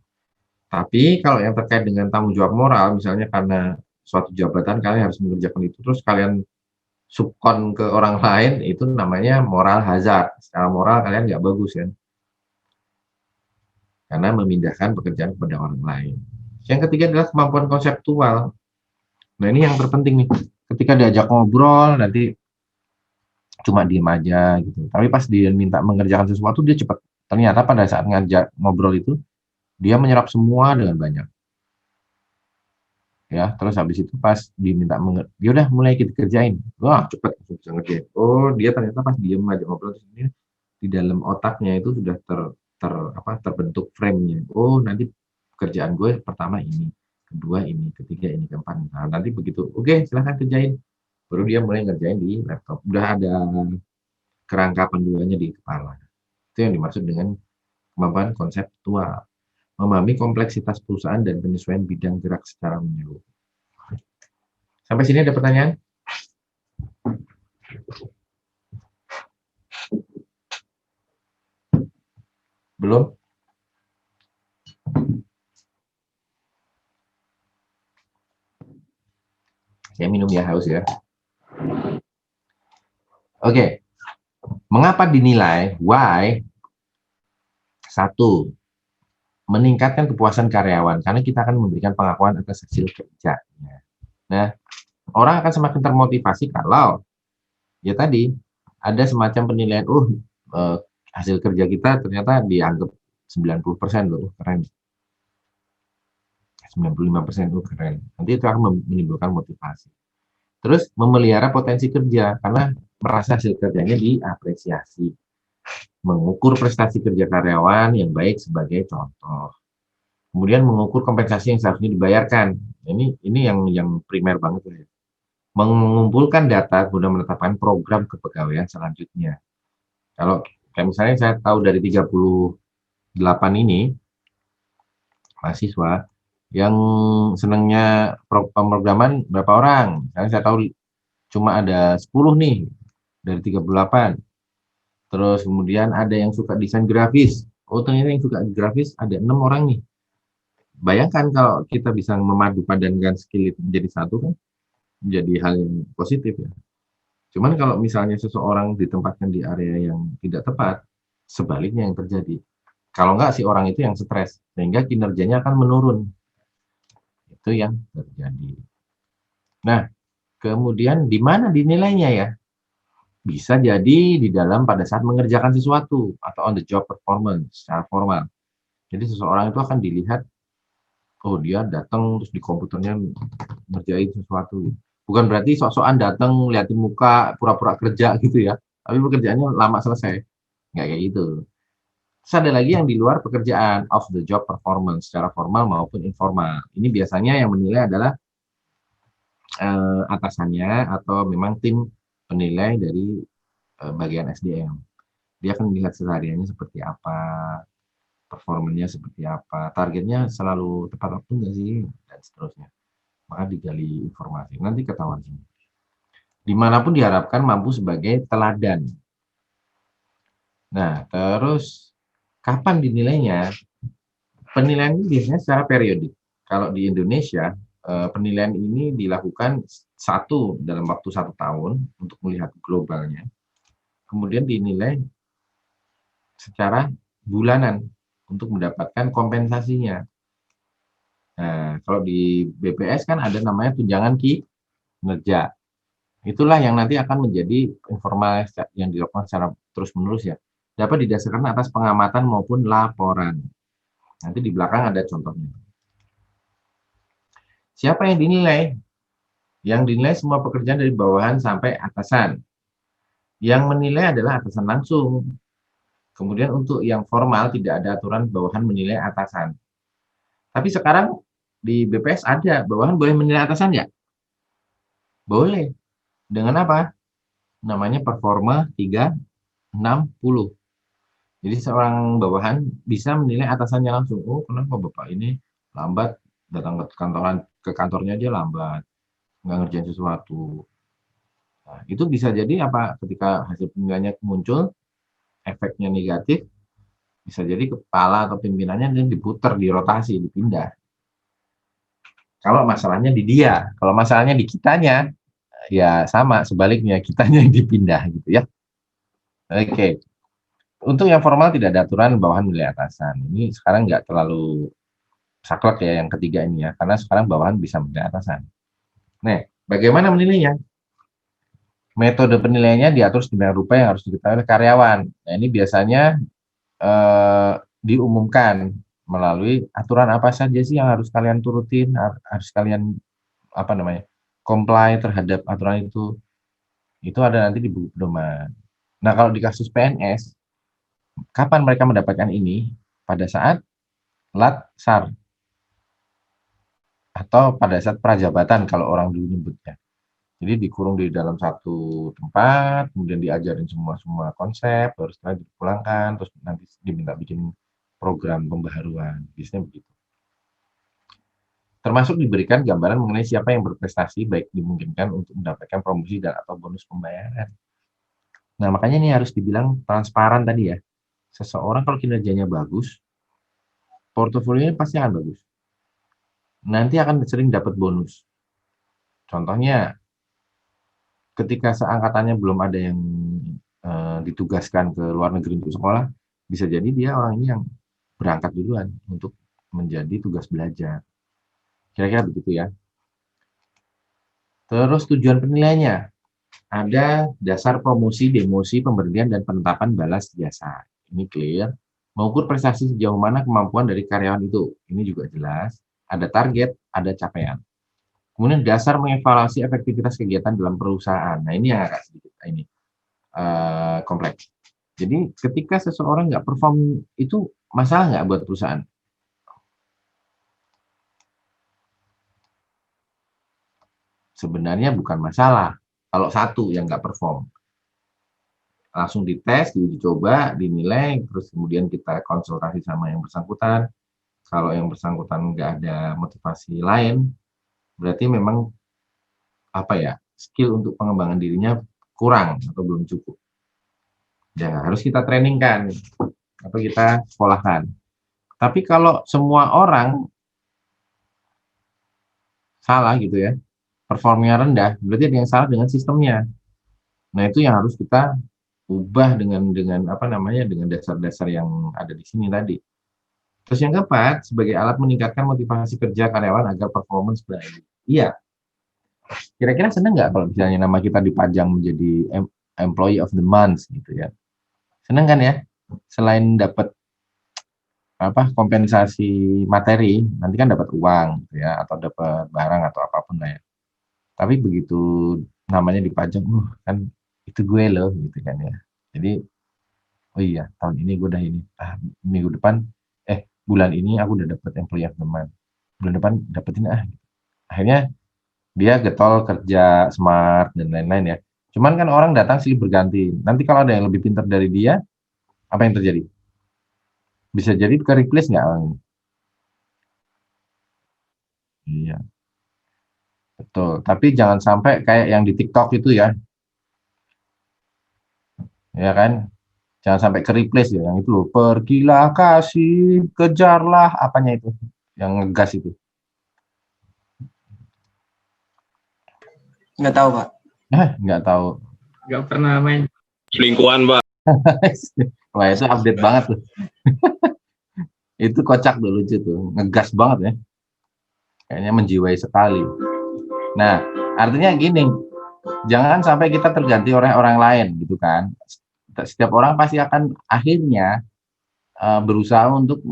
Tapi kalau yang terkait dengan tanggung jawab moral, misalnya karena suatu jabatan kalian harus mengerjakan itu, terus kalian subkon ke orang lain, itu namanya moral hazard. Secara moral kalian nggak bagus kan, karena memindahkan pekerjaan kepada orang lain. Yang ketiga adalah kemampuan konseptual. Nah ini yang terpenting nih. Ketika diajak ngobrol, nanti cuma diem aja gitu. Tapi pas dia minta mengerjakan sesuatu, dia cepat. Ternyata pada saat ngajak ngobrol itu, dia menyerap semua dengan banyak. Ya, terus habis itu pas diminta dia udah mulai kita kerjain. Wah, cepat bisa ngerjain. Oh, dia ternyata pas diem ngajak ngobrol ini di dalam otaknya itu sudah terbentuk frame-nya. Oh, nanti kerjaan gue pertama ini, kedua ini, ketiga ini, keempat. Nah, nanti begitu, oke, silahkan kerjain. Baru dia mulai ngerjain di laptop. Udah ada kerangka panduannya di kepala. Itu yang dimaksud dengan kemampuan konseptual. Memahami kompleksitas perusahaan dan penyesuaian bidang gerak secara menyeluruh. Sampai sini ada pertanyaan? Belum? Saya minum ya, haus ya. Oke. Mengapa dinilai? Why? 1. Meningkatkan kepuasan karyawan. Karena kita akan memberikan pengakuan atas hasil kerjanya. Nah, orang akan semakin termotivasi kalau ya tadi ada semacam penilaian, hasil kerja kita ternyata dianggap 90% loh, keren. 95% loh, keren. Nanti itu akan menimbulkan motivasi. Terus memelihara potensi kerja karena merasa hasil kerjanya diapresiasi. Mengukur prestasi kerja karyawan yang baik sebagai contoh. Kemudian mengukur kompensasi yang seharusnya dibayarkan. Ini yang primer banget ya. Mengumpulkan data guna menetapkan program kepegawaian selanjutnya. Kalau kayak misalnya saya tahu dari 38 ini mahasiswa yang senangnya pemrograman berapa orang. Misalnya saya tahu cuma ada 10 nih dari 38. Terus kemudian ada yang suka desain grafis. Oh ternyata yang suka grafis ada 6 orang nih. Bayangkan kalau kita bisa memadu padankan skill itu menjadi satu kan, menjadi hal yang positif ya. Cuman kalau misalnya seseorang ditempatkan di area yang tidak tepat, sebaliknya yang terjadi. Kalau enggak si orang itu yang stres, sehingga kinerjanya akan menurun. Itu yang terjadi. Nah, kemudian di mana dinilainya ya? Bisa jadi di dalam pada saat mengerjakan sesuatu atau on the job performance secara formal. Jadi seseorang itu akan dilihat, oh dia datang terus di komputernya ngerjain sesuatu. Bukan berarti sok-sokan datang liatin muka pura-pura kerja gitu ya, tapi pekerjaannya lama selesai. Nggak kayak gitu. Terus ada lagi yang di luar pekerjaan, off the job performance secara formal maupun informal. Ini biasanya yang menilai adalah atasannya atau memang tim penilai dari bagian SDM. Dia akan melihat sehariannya seperti apa, performanya seperti apa, targetnya selalu tepat waktu nggak sih, dan seterusnya. Maka digali informasi, nanti ketahuan semua. Dimanapun diharapkan mampu sebagai teladan. Nah, terus kapan dinilainya? Penilaian ini biasanya secara periodik. Kalau di Indonesia, penilaian ini dilakukan dalam waktu 1 tahun untuk melihat globalnya. Kemudian dinilai secara bulanan untuk mendapatkan kompensasinya. Nah, kalau di BPS kan ada namanya tunjangan kinerja. Itulah yang nanti akan menjadi informasi yang dilakukan secara terus-menerus ya. Dapat didasarkan atas pengamatan maupun laporan. Nanti di belakang ada contohnya. Siapa yang dinilai? Yang dinilai semua pekerjaan dari bawahan sampai atasan. Yang menilai adalah atasan langsung. Kemudian untuk yang formal tidak ada aturan bawahan menilai atasan. Tapi sekarang di BPS ada, bawahan boleh menilai atasan ya? Boleh. Dengan apa? Namanya performa 360. Jadi seorang bawahan bisa menilai atasannya langsung. Oh, kenapa Bapak ini lambat datang ke kantornya dia lambat, nggak ngerjain sesuatu. Nah, itu bisa jadi apa? Ketika hasil penilaiannya muncul, efeknya negatif, bisa jadi kepala atau pimpinannya diputar, dirotasi, dipindah. Kalau masalahnya di dia, kalau masalahnya di kitanya, ya sama sebaliknya, kitanya yang dipindah gitu ya. Oke. Untuk yang formal tidak ada aturan bawahan menilai atasan. Ini sekarang nggak terlalu saklek ya yang ketiga ini ya, karena sekarang bawahan bisa menilai atasan. Nah, bagaimana menilainya? Metode penilaiannya diatur sedemikian rupa yang harus diketahui oleh karyawan. Nah, ini biasanya diumumkan melalui aturan apa saja sih yang harus kalian turutin, harus kalian comply terhadap aturan itu. Itu ada nanti di buku pedoman. Nah, kalau di kasus PNS, kapan mereka mendapatkan ini? Pada saat latsar atau pada saat prajabatan kalau orang dulu nyebutnya. Jadi dikurung di dalam satu tempat, kemudian diajarin semua konsep, baru setelah dipulangkan, terus nanti diminta bikin program pembaharuan. Biasanya begitu. Termasuk diberikan gambaran mengenai siapa yang berprestasi, baik dimungkinkan untuk mendapatkan promosi dan atau bonus pembayaran. Nah, makanya ini harus dibilang transparan tadi ya. Seseorang kalau kinerjanya bagus, portofolionya pasti akan bagus. Nanti akan sering dapat bonus. Contohnya, ketika seangkatannya belum ada yang ditugaskan ke luar negeri untuk sekolah, bisa jadi dia orang ini yang berangkat duluan untuk menjadi tugas belajar. Kira-kira begitu ya. Terus tujuan penilaiannya, ada dasar promosi, demosi, pemberhentian, dan penetapan balas jasa. Ini clear. Mengukur prestasi sejauh mana kemampuan dari karyawan itu. Ini juga jelas. Ada target, ada capaian. Kemudian dasar mengevaluasi efektivitas kegiatan dalam perusahaan. Nah, ini yang agak sedikit kompleks. Jadi ketika seseorang nggak perform, itu masalah nggak buat perusahaan? Sebenarnya bukan masalah kalau satu yang nggak perform. Langsung dites, diuji coba, dinilai, terus kemudian kita konsultasi sama yang bersangkutan. Kalau yang bersangkutan nggak ada motivasi lain, berarti memang skill untuk pengembangan dirinya kurang atau belum cukup. Ya, harus kita trainingkan atau kita sekolahkan. Tapi kalau semua orang salah gitu ya, performnya rendah, berarti ada yang salah dengan sistemnya. Nah, itu yang harus kita ubah dengan apa namanya, dengan dasar-dasar yang ada di sini tadi. Terus yang keempat, sebagai alat meningkatkan motivasi kerja karyawan agar performance baik. Iya, kira-kira seneng nggak kalau misalnya nama kita dipajang menjadi employee of the month gitu ya? Seneng kan ya? Selain dapat apa kompensasi materi, nanti kan dapat uang gitu ya, atau dapat barang atau apapun lah ya. Tapi begitu namanya dipajang, kan itu gue loh gitu kan ya. Jadi, oh iya tahun ini gue udah ini, minggu depan, bulan ini aku udah dapat employee of the month. Bulan depan dapetin akhirnya dia getol kerja smart dan lain-lain ya. Cuman kan orang datang silih berganti. Nanti kalau ada yang lebih pintar dari dia, apa yang terjadi? Bisa jadi ke replace nggak orang ini? Iya, betul. Tapi jangan sampai kayak yang di TikTok itu ya kan? Jangan sampai ke replace ya, yang itu loh. Pergilah kasih, kejarlah, apanya itu? Yang ngegas itu. Nggak tahu, Pak. Nggak tahu. Nggak pernah main. Selingkuhan, Pak. Wah, itu update banget tuh. Itu kocak tuh, lucu tuh. Ngegas banget ya. Kayaknya menjiwai sekali. Nah, artinya gini, jangan sampai kita terganti oleh orang lain gitu kan. Setiap orang pasti akan akhirnya berusaha untuk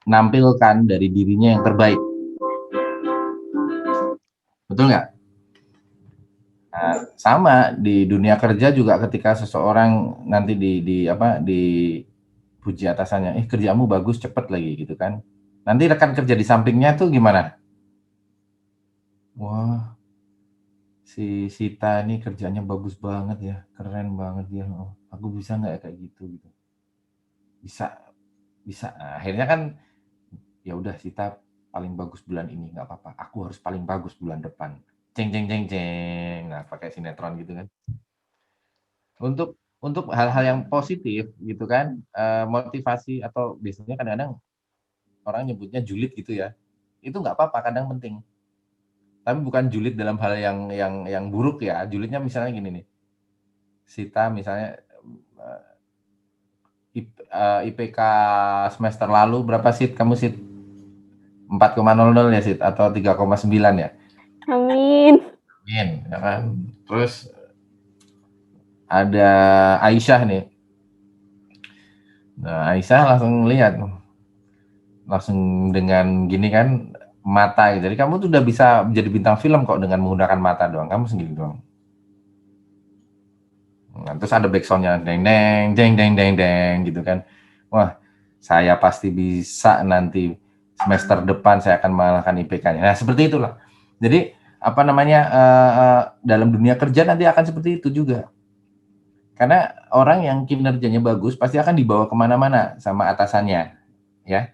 menampilkan dari dirinya yang terbaik. Betul nggak? Nah, sama di dunia kerja juga ketika seseorang nanti dipuji atasannya, kerjamu bagus, cepet lagi gitu kan. Nanti rekan kerja di sampingnya tuh gimana? Wah, si Sita ini kerjanya bagus banget ya, keren banget ya. Oh, aku bisa nggak ya kayak gitu gitu. Bisa, bisa. Nah, akhirnya kan ya udah Sita paling bagus bulan ini nggak apa-apa. Aku harus paling bagus bulan depan. Ceng ceng ceng ceng. Nah, pakai sinetron gitu kan. Untuk hal-hal yang positif gitu kan, motivasi atau biasanya kadang-kadang orang nyebutnya julid gitu ya. Itu nggak apa-apa, kadang penting. Tapi bukan julid dalam hal yang buruk ya. Julidnya misalnya gini nih. Sita misalnya IPK semester lalu berapa Sit? Kamu Sit? 4,00 ya Sit atau 3,9 ya? Amin. Amin, ya kan? Terus ada Aisyah nih. Nah, Aisyah langsung lihat, langsung dengan gini kan mata. Jadi kamu tuh udah bisa menjadi bintang film kok dengan menggunakan mata doang. Kamu sendiri doang. Nah, terus ada backsoundnya deng deng deng deng deng deng gitu kan. Wah, saya pasti bisa nanti semester depan saya akan mengalahkan IPK-nya. Nah, seperti itulah. Jadi apa namanya dalam dunia kerja nanti akan seperti itu juga. Karena orang yang kinerjanya bagus pasti akan dibawa kemana-mana sama atasannya, ya.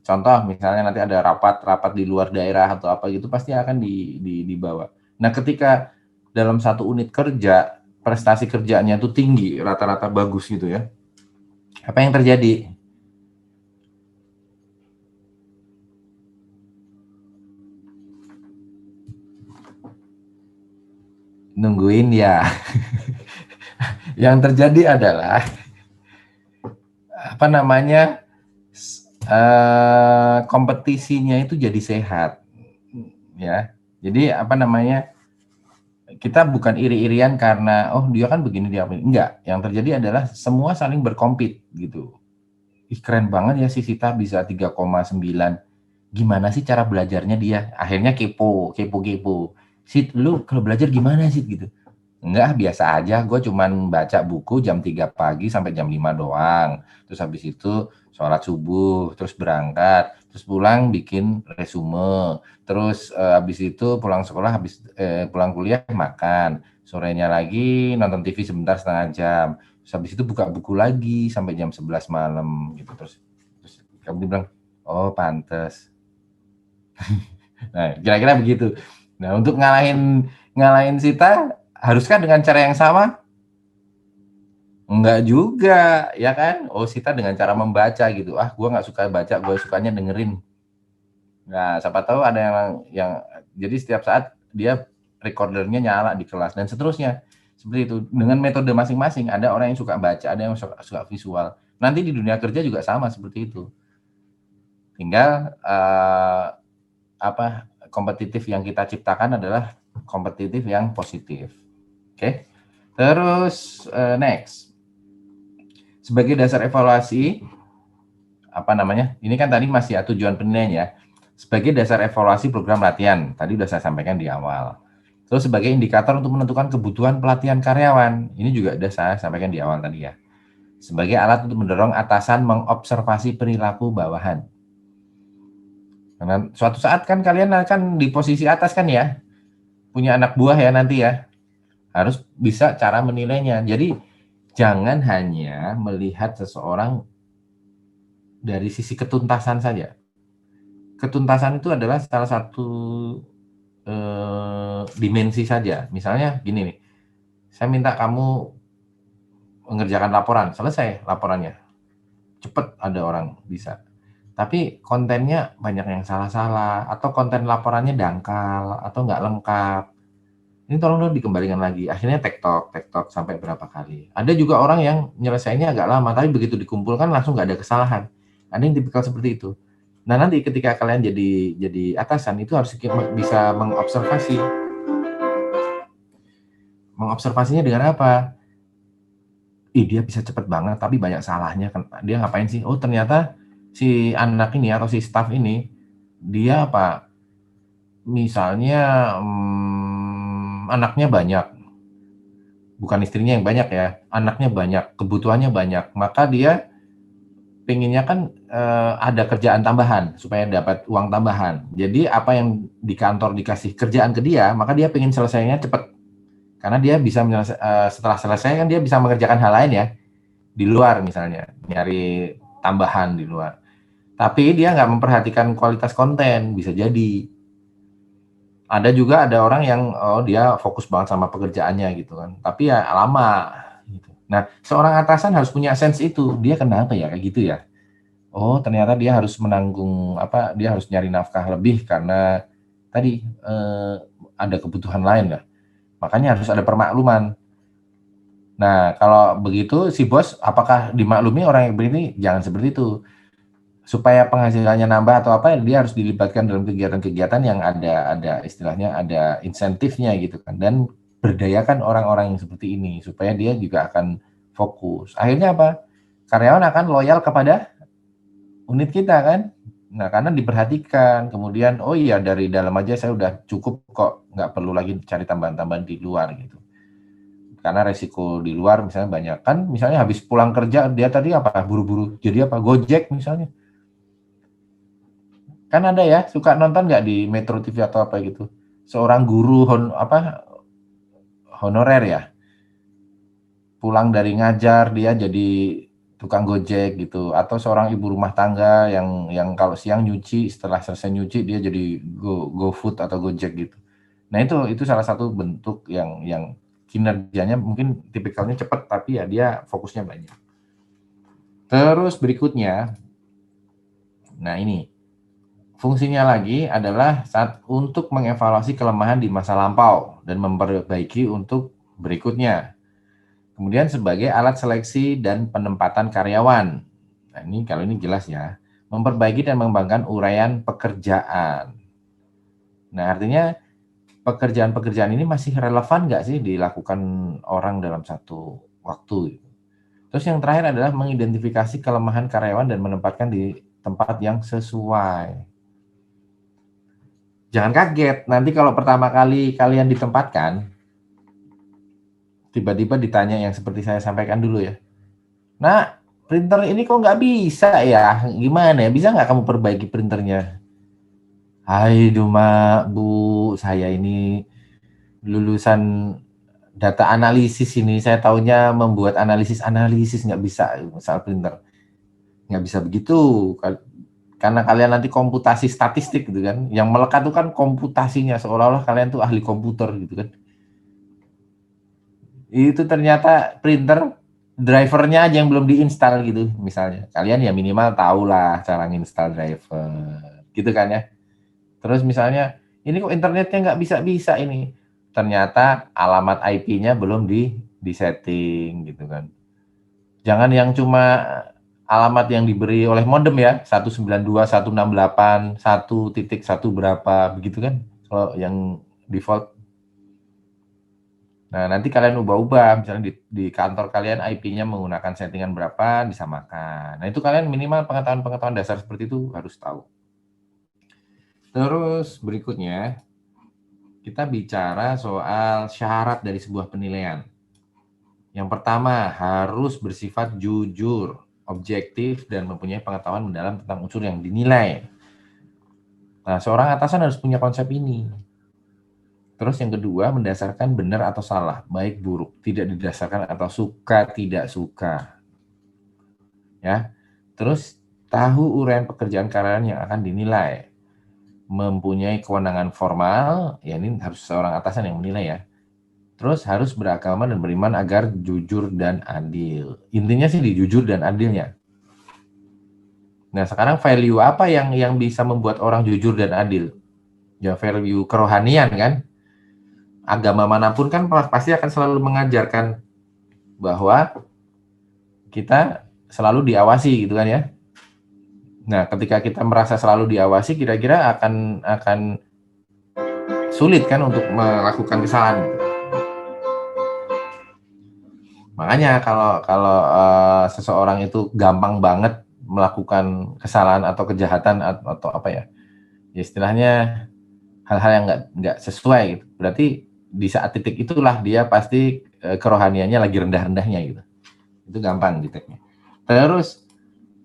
Contoh misalnya nanti ada rapat di luar daerah atau apa gitu pasti akan dibawa. Nah, ketika dalam satu unit kerja prestasi kerjanya itu tinggi, rata-rata bagus gitu ya. Apa yang terjadi? Nungguin ya. Yang terjadi adalah apa namanya? Kompetisinya itu jadi sehat. Ya. Jadi apa namanya? Kita bukan iri-irian karena dia kan begini dia enggak. Yang terjadi adalah semua saling berkompet gitu. Keren banget ya si Sita bisa 3,9. Gimana sih cara belajarnya dia? Akhirnya kepo. Sit, lu kalau belajar gimana sih gitu? Enggak, biasa aja. Gue cuman baca buku jam 3 pagi sampai jam 5 doang. Terus habis itu sholat subuh, terus berangkat, terus pulang bikin resume. Terus habis itu pulang sekolah, pulang kuliah makan. Sorenya lagi nonton TV sebentar setengah jam. Terus habis itu buka buku lagi sampai jam 11 malam gitu. Terus kamu bilang, oh pantes. Nah, kira-kira begitu. Nah, untuk ngalahin Sita, haruskah dengan cara yang sama? Enggak juga, ya kan? Oh, Sita dengan cara membaca gitu. Gue nggak suka baca, gue sukanya dengerin. Nah, siapa tahu ada yang jadi setiap saat dia recordernya nyala di kelas dan seterusnya. Seperti itu. Dengan metode masing-masing, ada orang yang suka baca, ada yang suka visual. Nanti di dunia kerja juga sama seperti itu. Tinggal kompetitif yang kita ciptakan adalah kompetitif yang positif. Oke. Terus next. Sebagai dasar evaluasi ini kan tadi masih tujuan penilaian ya. Sebagai dasar evaluasi program latihan, tadi sudah saya sampaikan di awal. Terus sebagai indikator untuk menentukan kebutuhan pelatihan karyawan, ini juga sudah saya sampaikan di awal tadi ya. Sebagai alat untuk mendorong atasan mengobservasi perilaku bawahan. Karena suatu saat kan kalian akan di posisi atas kan ya, punya anak buah ya nanti ya, harus bisa cara menilainya. Jadi jangan hanya melihat seseorang dari sisi ketuntasan saja. Ketuntasan itu adalah salah satu dimensi saja. Misalnya gini nih, saya minta kamu mengerjakan laporan, selesai laporannya. Cepet ada orang bisa. Tapi kontennya banyak yang salah-salah, atau konten laporannya dangkal, atau nggak lengkap. Ini tolong dong dikembalikan lagi. Akhirnya tektok sampai berapa kali. Ada juga orang yang nyelesainnya agak lama, tapi begitu dikumpulkan langsung nggak ada kesalahan. Ada yang tipikal seperti itu. Nah nanti ketika kalian jadi atasan itu harus bisa mengobservasi. Mengobservasinya dengan apa? Dia bisa cepet banget tapi banyak salahnya. Dia ngapain sih? Oh ternyata si anak ini atau si staff ini dia misalnya anaknya banyak, bukan istrinya yang banyak ya, anaknya banyak, kebutuhannya banyak, maka dia pengennya kan ada kerjaan tambahan supaya dapat uang tambahan. Jadi apa yang di kantor dikasih kerjaan ke dia, maka dia pengen selesainya cepat. Karena dia bisa setelah selesai kan dia bisa mengerjakan hal lain ya, di luar misalnya, nyari tambahan di luar. Tapi dia nggak memperhatikan kualitas konten, bisa jadi. Ada juga orang yang dia fokus banget sama pekerjaannya gitu kan, tapi ya lama. Gitu. Nah, seorang atasan harus punya sense itu. Dia kenapa ya kayak gitu ya? Oh, ternyata dia harus menanggung dia harus nyari nafkah lebih karena tadi ada kebutuhan lain lah. Makanya harus ada permakluman. Nah, kalau begitu si bos apakah dimaklumi orang yang begini? Jangan seperti itu. Supaya penghasilannya nambah atau dia harus dilibatkan dalam kegiatan-kegiatan yang ada istilahnya ada insentifnya gitu kan, dan berdayakan orang-orang yang seperti ini supaya dia juga akan fokus. Akhirnya karyawan akan loyal kepada unit kita kan. Nah karena diperhatikan, kemudian dari dalam aja saya udah cukup kok, nggak perlu lagi cari tambahan-tambahan di luar gitu. Karena resiko di luar misalnya banyak kan, misalnya habis pulang kerja dia tadi buru-buru jadi Gojek misalnya. Kan ada ya, suka nonton nggak di Metro TV atau gitu. Seorang guru honorer ya. Pulang dari ngajar dia jadi tukang Gojek gitu, atau seorang ibu rumah tangga yang kalau siang nyuci, setelah selesai nyuci dia jadi GoFood atau Gojek gitu. Nah, itu salah satu bentuk yang kinerjanya mungkin tipikalnya cepat tapi ya dia fokusnya banyak. Terus berikutnya, nah ini fungsinya lagi adalah untuk mengevaluasi kelemahan di masa lampau dan memperbaiki untuk berikutnya. Kemudian sebagai alat seleksi dan penempatan karyawan. Nah ini kalau ini jelas ya. Memperbaiki dan mengembangkan uraian pekerjaan. Nah artinya pekerjaan-pekerjaan ini masih relevan nggak sih dilakukan orang dalam satu waktu. Terus yang terakhir adalah mengidentifikasi kelemahan karyawan dan menempatkan di tempat yang sesuai. Jangan kaget, nanti kalau pertama kali kalian ditempatkan, tiba-tiba ditanya yang seperti saya sampaikan dulu ya. Nah, printer ini kok nggak bisa ya? Gimana ya? Bisa nggak kamu perbaiki printernya? Hai Duma, Bu, saya ini lulusan data analisis ini. Saya taunya membuat analisis nggak bisa soal printer. Nggak bisa begitu. Karena kalian nanti komputasi statistik gitu kan, yang melekat itu kan komputasinya, seolah-olah kalian tuh ahli komputer gitu kan. Itu ternyata printer drivernya aja yang belum diinstal gitu misalnya. Kalian ya minimal tahulah cara nginstal driver gitu kan ya. Terus misalnya ini kok internetnya nggak bisa ini. ternyata alamat IP-nya belum di-setting gitu kan. Jangan yang cuma alamat yang diberi oleh modem ya, 192.168.1.1 berapa begitu kan, kalau yang default. Nah, nanti kalian ubah-ubah, misalnya di kantor kalian IP-nya menggunakan settingan berapa, disamakan. Nah, itu kalian minimal pengetahuan-pengetahuan dasar seperti itu harus tahu. Terus berikutnya, kita bicara soal syarat dari sebuah penilaian. Yang pertama, harus bersifat jujur, objektif, dan mempunyai pengetahuan mendalam tentang unsur yang dinilai. Nah, seorang atasan harus punya konsep ini. Terus yang kedua, mendasarkan benar atau salah, baik buruk, tidak didasarkan atau suka tidak suka. Ya. Terus tahu uraian pekerjaan karyawan yang akan dinilai. Mempunyai kewenangan formal, ya ini harus seorang atasan yang menilai ya. Terus harus beragama dan beriman agar jujur dan adil. Intinya sih di jujur dan adilnya. Nah, sekarang value apa yang bisa membuat orang jujur dan adil? Ya value kerohanian kan? Agama manapun kan pasti akan selalu mengajarkan bahwa kita selalu diawasi gitu kan ya. Nah, ketika kita merasa selalu diawasi, kira-kira akan sulit kan untuk melakukan kesalahan. Makanya kalau seseorang itu gampang banget melakukan kesalahan atau kejahatan atau apa ya, istilahnya hal-hal yang nggak sesuai gitu. Berarti di saat titik itulah dia pasti kerohaniannya lagi rendah-rendahnya gitu. Itu gampang deteknya. Terus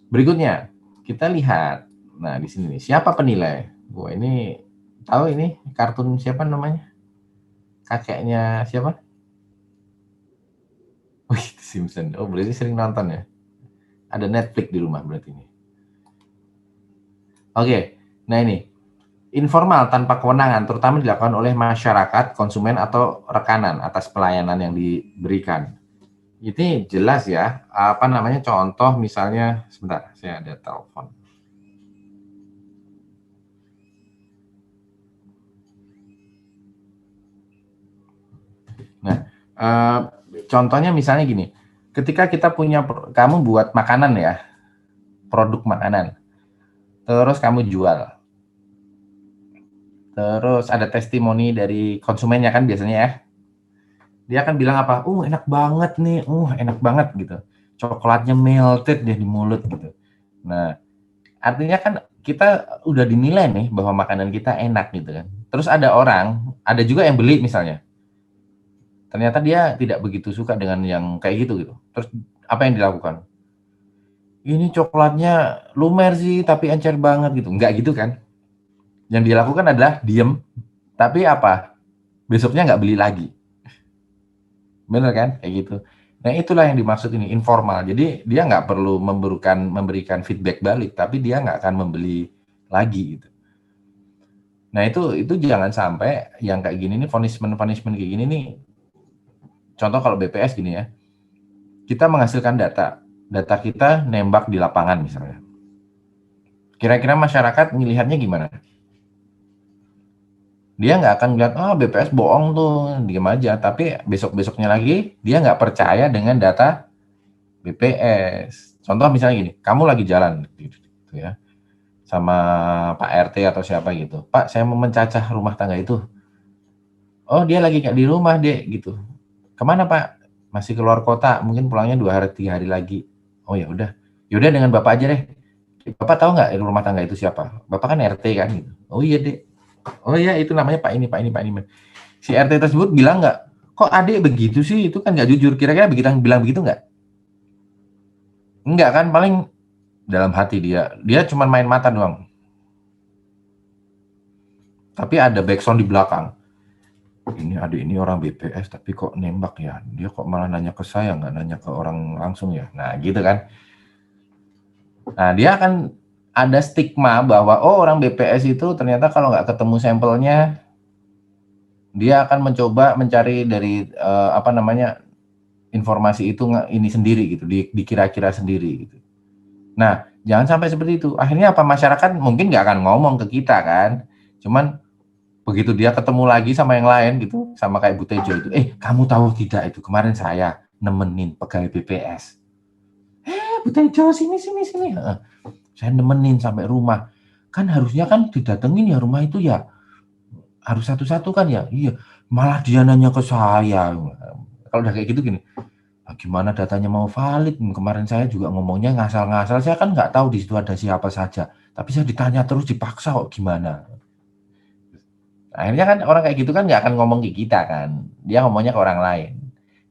berikutnya kita lihat, nah di sini nih siapa penilai? Gua ini tahu ini kartun siapa namanya? Kakeknya siapa? Wih, Simpson. Oh, berarti sering nonton ya. Ada Netflix di rumah berarti ini. Oke, nah ini informal tanpa kewenangan, terutama dilakukan oleh masyarakat, konsumen atau rekanan atas pelayanan yang diberikan. Ini jelas ya. Apa namanya? Contoh misalnya, sebentar, saya ada telepon. Nah, contohnya misalnya gini, ketika kita punya, kamu buat makanan ya, produk makanan, terus kamu jual, terus ada testimoni dari konsumennya kan biasanya ya, dia akan bilang apa, enak banget nih, enak banget gitu, coklatnya melted deh di mulut gitu. Nah, artinya kan kita udah dinilai nih bahwa makanan kita enak gitu kan. Terus ada juga yang beli misalnya, ternyata dia tidak begitu suka dengan yang kayak gitu. Terus apa yang dilakukan? Ini coklatnya lumer sih, tapi encer banget gitu. Enggak gitu kan? Yang dilakukan adalah diem, tapi apa? Besoknya nggak beli lagi. Bener kan? Kayak gitu. Nah, itulah yang dimaksud ini, informal. Jadi dia nggak perlu memberikan feedback balik, tapi dia nggak akan membeli lagi gitu. Nah, itu jangan sampai yang kayak gini nih, punishment kayak gini nih. Contoh kalau BPS gini ya, kita menghasilkan data kita nembak di lapangan misalnya. Kira-kira masyarakat melihatnya gimana? Dia nggak akan lihat, BPS bohong tuh, diam aja. Tapi besok-besoknya lagi, dia nggak percaya dengan data BPS. Contoh misalnya gini, kamu lagi jalan gitu ya, sama Pak RT atau siapa gitu. Pak, saya mau mencacah rumah tangga itu. Oh, dia lagi nggak di rumah, Dek, gitu. Kemana, Pak? Masih keluar kota, mungkin pulangnya 2 hari 3 hari lagi. Oh ya udah, yaudah dengan Bapak aja deh. Bapak tahu nggak rumah tangga itu siapa? Bapak kan RT kan gitu. Oh iya, Dek. Oh iya, itu namanya Pak ini. Si RT tersebut bilang nggak, kok adik begitu sih? Itu kan nggak jujur. Kira-kira bilang begitu nggak? Enggak kan, paling dalam hati dia cuma main mata doang. Tapi ada backsound di belakang. Ini adik ini orang BPS, tapi kok nembak ya? Dia kok malah nanya ke saya, nggak nanya ke orang langsung ya? Nah gitu kan. Nah dia akan ada stigma bahwa orang BPS itu ternyata kalau nggak ketemu sampelnya, dia akan mencoba mencari dari informasi itu ini sendiri gitu, dikira-kira sendiri gitu. Nah jangan sampai seperti itu. Akhirnya apa, masyarakat mungkin nggak akan ngomong ke kita kan, cuman Begitu dia ketemu lagi sama yang lain gitu, sama kayak Bu Tejo itu, kamu tahu tidak itu kemarin saya nemenin pegawai BPS. Bu Tejo sini. Saya nemenin sampai rumah. Kan harusnya kan didatengin ya rumah itu ya. Harus satu-satu kan ya. Iya. Malah dia nanya ke saya. Kalau udah kayak gitu gini, gimana datanya mau valid? Kemarin saya juga ngomongnya ngasal-ngasal. Saya kan nggak tahu di situ ada siapa saja. Tapi saya ditanya terus dipaksa kok gimana? Akhirnya kan orang kayak gitu kan nggak akan ngomong ke kita kan. Dia ngomongnya ke orang lain.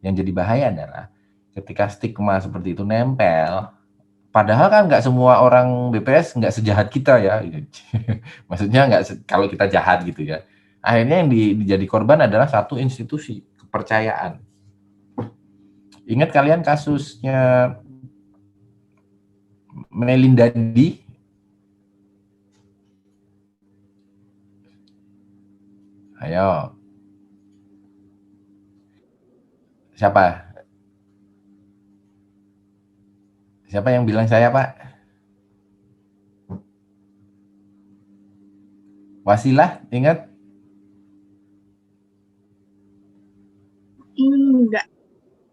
Yang jadi bahaya adalah ketika stigma seperti itu nempel. Padahal kan nggak semua orang BPS nggak sejahat kita ya. Maksudnya kalau kita jahat gitu ya. Akhirnya yang dijadi korban adalah satu institusi, kepercayaan. Ingat kalian kasusnya Melinda D? Ayo. Siapa? Siapa yang bilang saya, Pak? Wasilah, ingat? Enggak.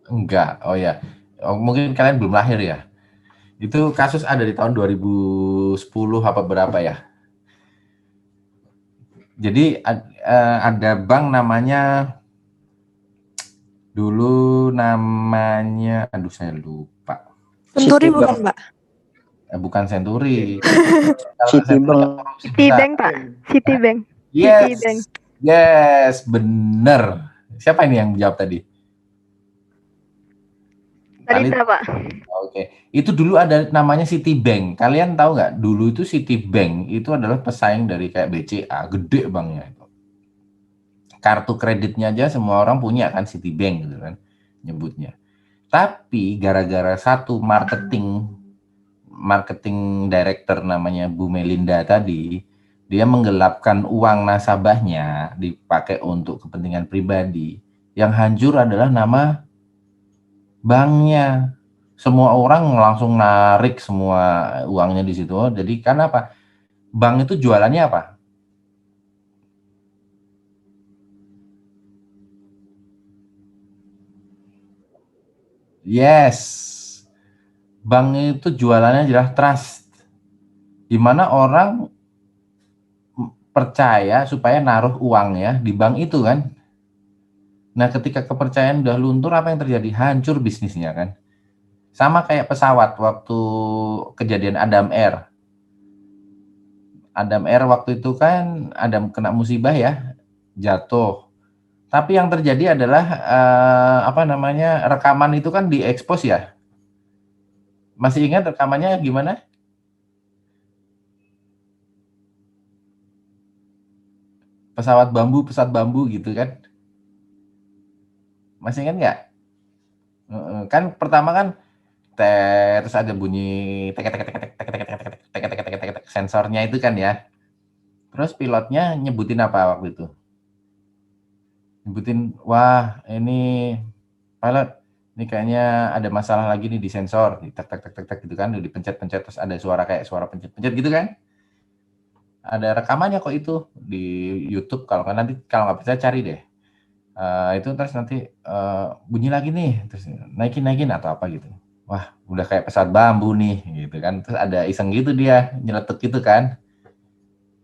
Enggak. Oh ya. Oh, mungkin kalian belum lahir ya. Itu kasus ada di tahun 2010 apa berapa ya? Jadi ada bank namanya dulu namanya, aduh saya lupa. Senturi bukan, Pak? Bukan Senturi. Citibank. Citibank, Pak. Citibank. Yes, Citibank. yes, bener. Siapa ini yang jawab tadi? Talita, Pak. Oke, itu dulu ada namanya Citibank. Kalian tahu nggak? Dulu itu Citibank itu adalah pesaing dari kayak BCA, gede banknya itu. Kartu kreditnya aja semua orang punya kan Citibank gitu kan nyebutnya. Tapi gara-gara satu marketing director namanya Bu Melinda tadi, dia menggelapkan uang nasabahnya dipakai untuk kepentingan pribadi. Yang hancur adalah nama banknya. Semua orang langsung narik semua uangnya di situ. Jadi kan apa? Bank itu jualannya apa? Yes. Bank itu jualannya adalah trust. Di mana orang percaya supaya naruh uangnya di bank itu kan. Nah, ketika kepercayaan udah luntur, apa yang terjadi? Hancur bisnisnya kan. Sama kayak pesawat waktu kejadian Adam Air. Adam Air waktu itu kan ada kena musibah ya, jatuh. Tapi yang terjadi adalah rekaman itu kan diekspos ya. Masih ingat rekamannya gimana? Pesawat bambu gitu kan. Masih ingat nggak? Kan pertama kan terus ada bunyi sensornya itu kan ya. Terus pilotnya nyebutin apa waktu itu? Nyebutin, wah ini pilot, ini kayaknya ada masalah lagi nih di sensor, tek gitu kan, dipencet-pencet terus ada suara kayak suara pencet-pencet gitu kan. Ada rekamannya kok itu di YouTube, kalau nggak percaya cari deh. Itu terus nanti bunyi lagi nih, terus naikin atau apa gitu. Wah, udah kayak pesawat bambu nih gitu kan. Terus ada iseng gitu dia nyeletuk gitu kan.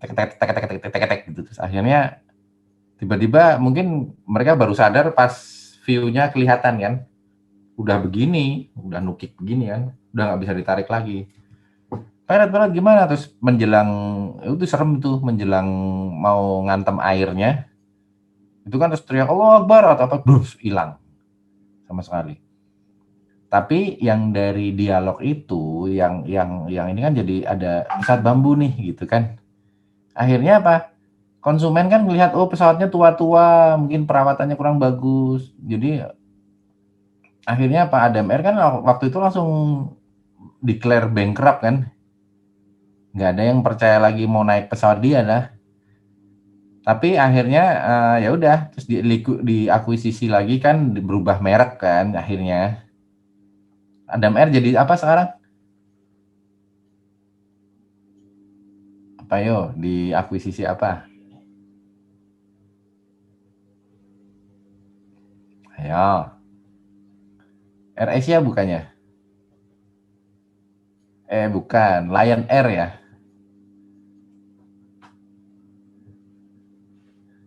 Tek gitu. Terus akhirnya tiba-tiba mungkin mereka baru sadar pas view-nya kelihatan kan. Udah begini, udah nukik begini kan. Udah nggak bisa ditarik lagi. Pilot gimana? Terus menjelang, itu serem tuh, menjelang mau ngantem airnya. Itu kan terus teriak Allah Akbar atau apa, brus, hilang sama sekali. Tapi yang dari dialog itu, yang ini kan jadi ada pesawat bambu nih gitu kan. Akhirnya apa? Konsumen kan melihat, oh pesawatnya tua-tua, mungkin perawatannya kurang bagus. Jadi akhirnya Pak Adam Air kan waktu itu langsung declare bankrupt kan. Nggak ada yang percaya lagi mau naik pesawat dia lah. Tapi akhirnya ya udah, terus diakuisisi lagi kan, berubah merek kan akhirnya. Adam Air jadi apa sekarang? Apa yo, diakuisisi apa? Ayo. Air Asia bukannya? Bukan. Lion Air ya?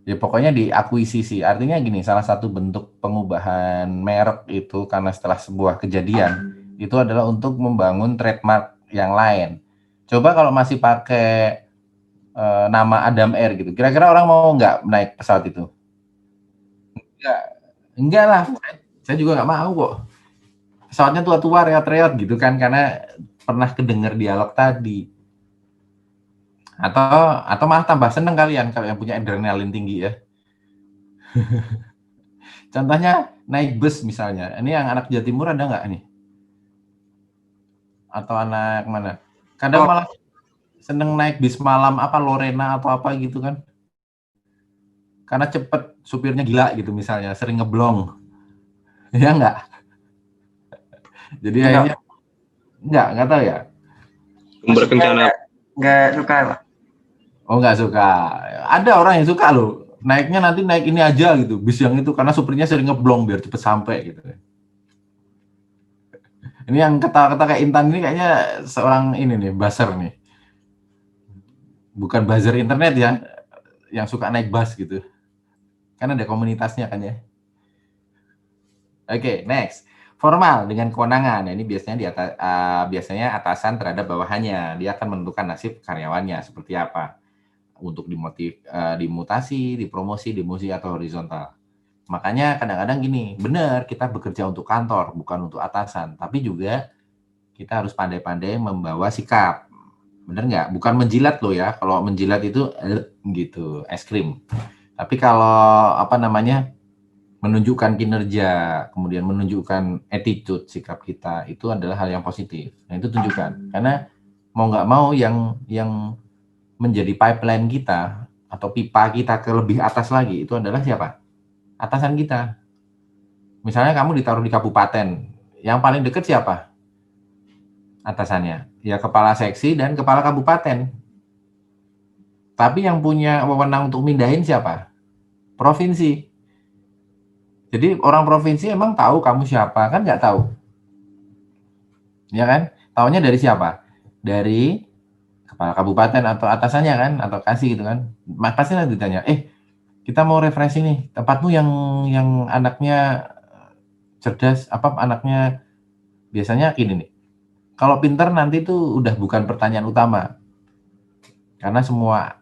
Ya pokoknya diakuisisi. Artinya gini, salah satu bentuk pengubahan merek itu karena setelah sebuah kejadian itu adalah untuk membangun trademark yang lain. Coba kalau masih pakai nama Adam Air gitu, kira-kira orang mau nggak naik pesawat itu? Enggak lah. Saya juga nggak mau kok. Pesawatnya tua-tua, reot-reot gitu kan, karena pernah kedenger dialog tadi. Atau malah tambah seneng kalian kalau yang punya adrenalin tinggi ya. Contohnya naik bus misalnya. Ini yang anak Jawa Timur ada nggak nih? Atau anak mana? Kadang malah seneng naik bis malam apa Lorena atau apa gitu kan. Karena cepet, supirnya gila gitu misalnya, sering ngeblong. Ya nggak? Jadi akhirnya nggak tahu ya. Berkencana. Nggak suka, Pak. Oh nggak suka. Ada orang yang suka loh. Naiknya nanti naik ini aja gitu, bis yang itu karena supirnya sering ngeblong biar cepet sampai gitu. Ini yang kata-kata kayak Intan ini kayaknya seorang ini nih, buzzer nih. Bukan buzzer internet ya, yang suka naik bus gitu. Kan ada komunitasnya kan ya. Oke, next. Formal dengan kewenangan. Nah, ini biasanya atasan terhadap bawahannya. Dia akan menentukan nasib karyawannya seperti apa. Untuk dimutasi, dipromosi, demosi, atau horizontal. Makanya kadang-kadang gini, benar kita bekerja untuk kantor, bukan untuk atasan. Tapi juga kita harus pandai-pandai membawa sikap. Benar nggak? Bukan menjilat loh ya. Kalau menjilat itu gitu, es krim. Tapi kalau menunjukkan kinerja, kemudian menunjukkan attitude, sikap kita, itu adalah hal yang positif. Nah itu tunjukkan. Karena mau nggak mau yang menjadi pipeline kita atau pipa kita ke lebih atas lagi itu adalah siapa? Atasan kita. Misalnya kamu ditaruh di kabupaten, yang paling dekat siapa? Atasannya. Ya kepala seksi dan kepala kabupaten. Tapi yang punya wewenang untuk mindahin siapa? Provinsi. Jadi orang provinsi emang tahu kamu siapa? Kan nggak tahu. Ya kan? Taunya dari siapa? Dari kepala kabupaten atau atasannya kan, atau kasih gitu kan. Pasti nanti ditanya, kita mau refreshing nih, tempatmu yang anaknya cerdas, anaknya biasanya gini nih. Kalau pinter nanti tuh udah bukan pertanyaan utama. Karena semua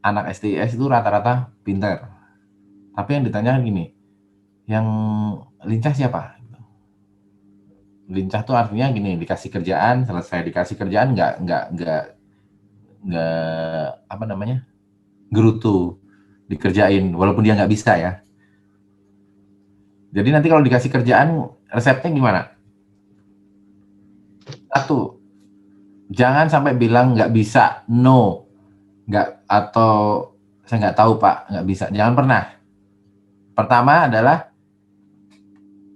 anak STIS itu rata-rata pinter. Tapi yang ditanya gini, yang lincah siapa? Lincah tuh artinya gini, dikasih kerjaan, selesai dikasih kerjaan nggak gerutu dikerjain walaupun dia nggak bisa ya. Jadi nanti kalau dikasih kerjaan resepnya gimana? Satu, jangan sampai bilang nggak bisa, no, nggak, atau saya nggak tahu Pak, nggak bisa. Jangan pernah. Pertama adalah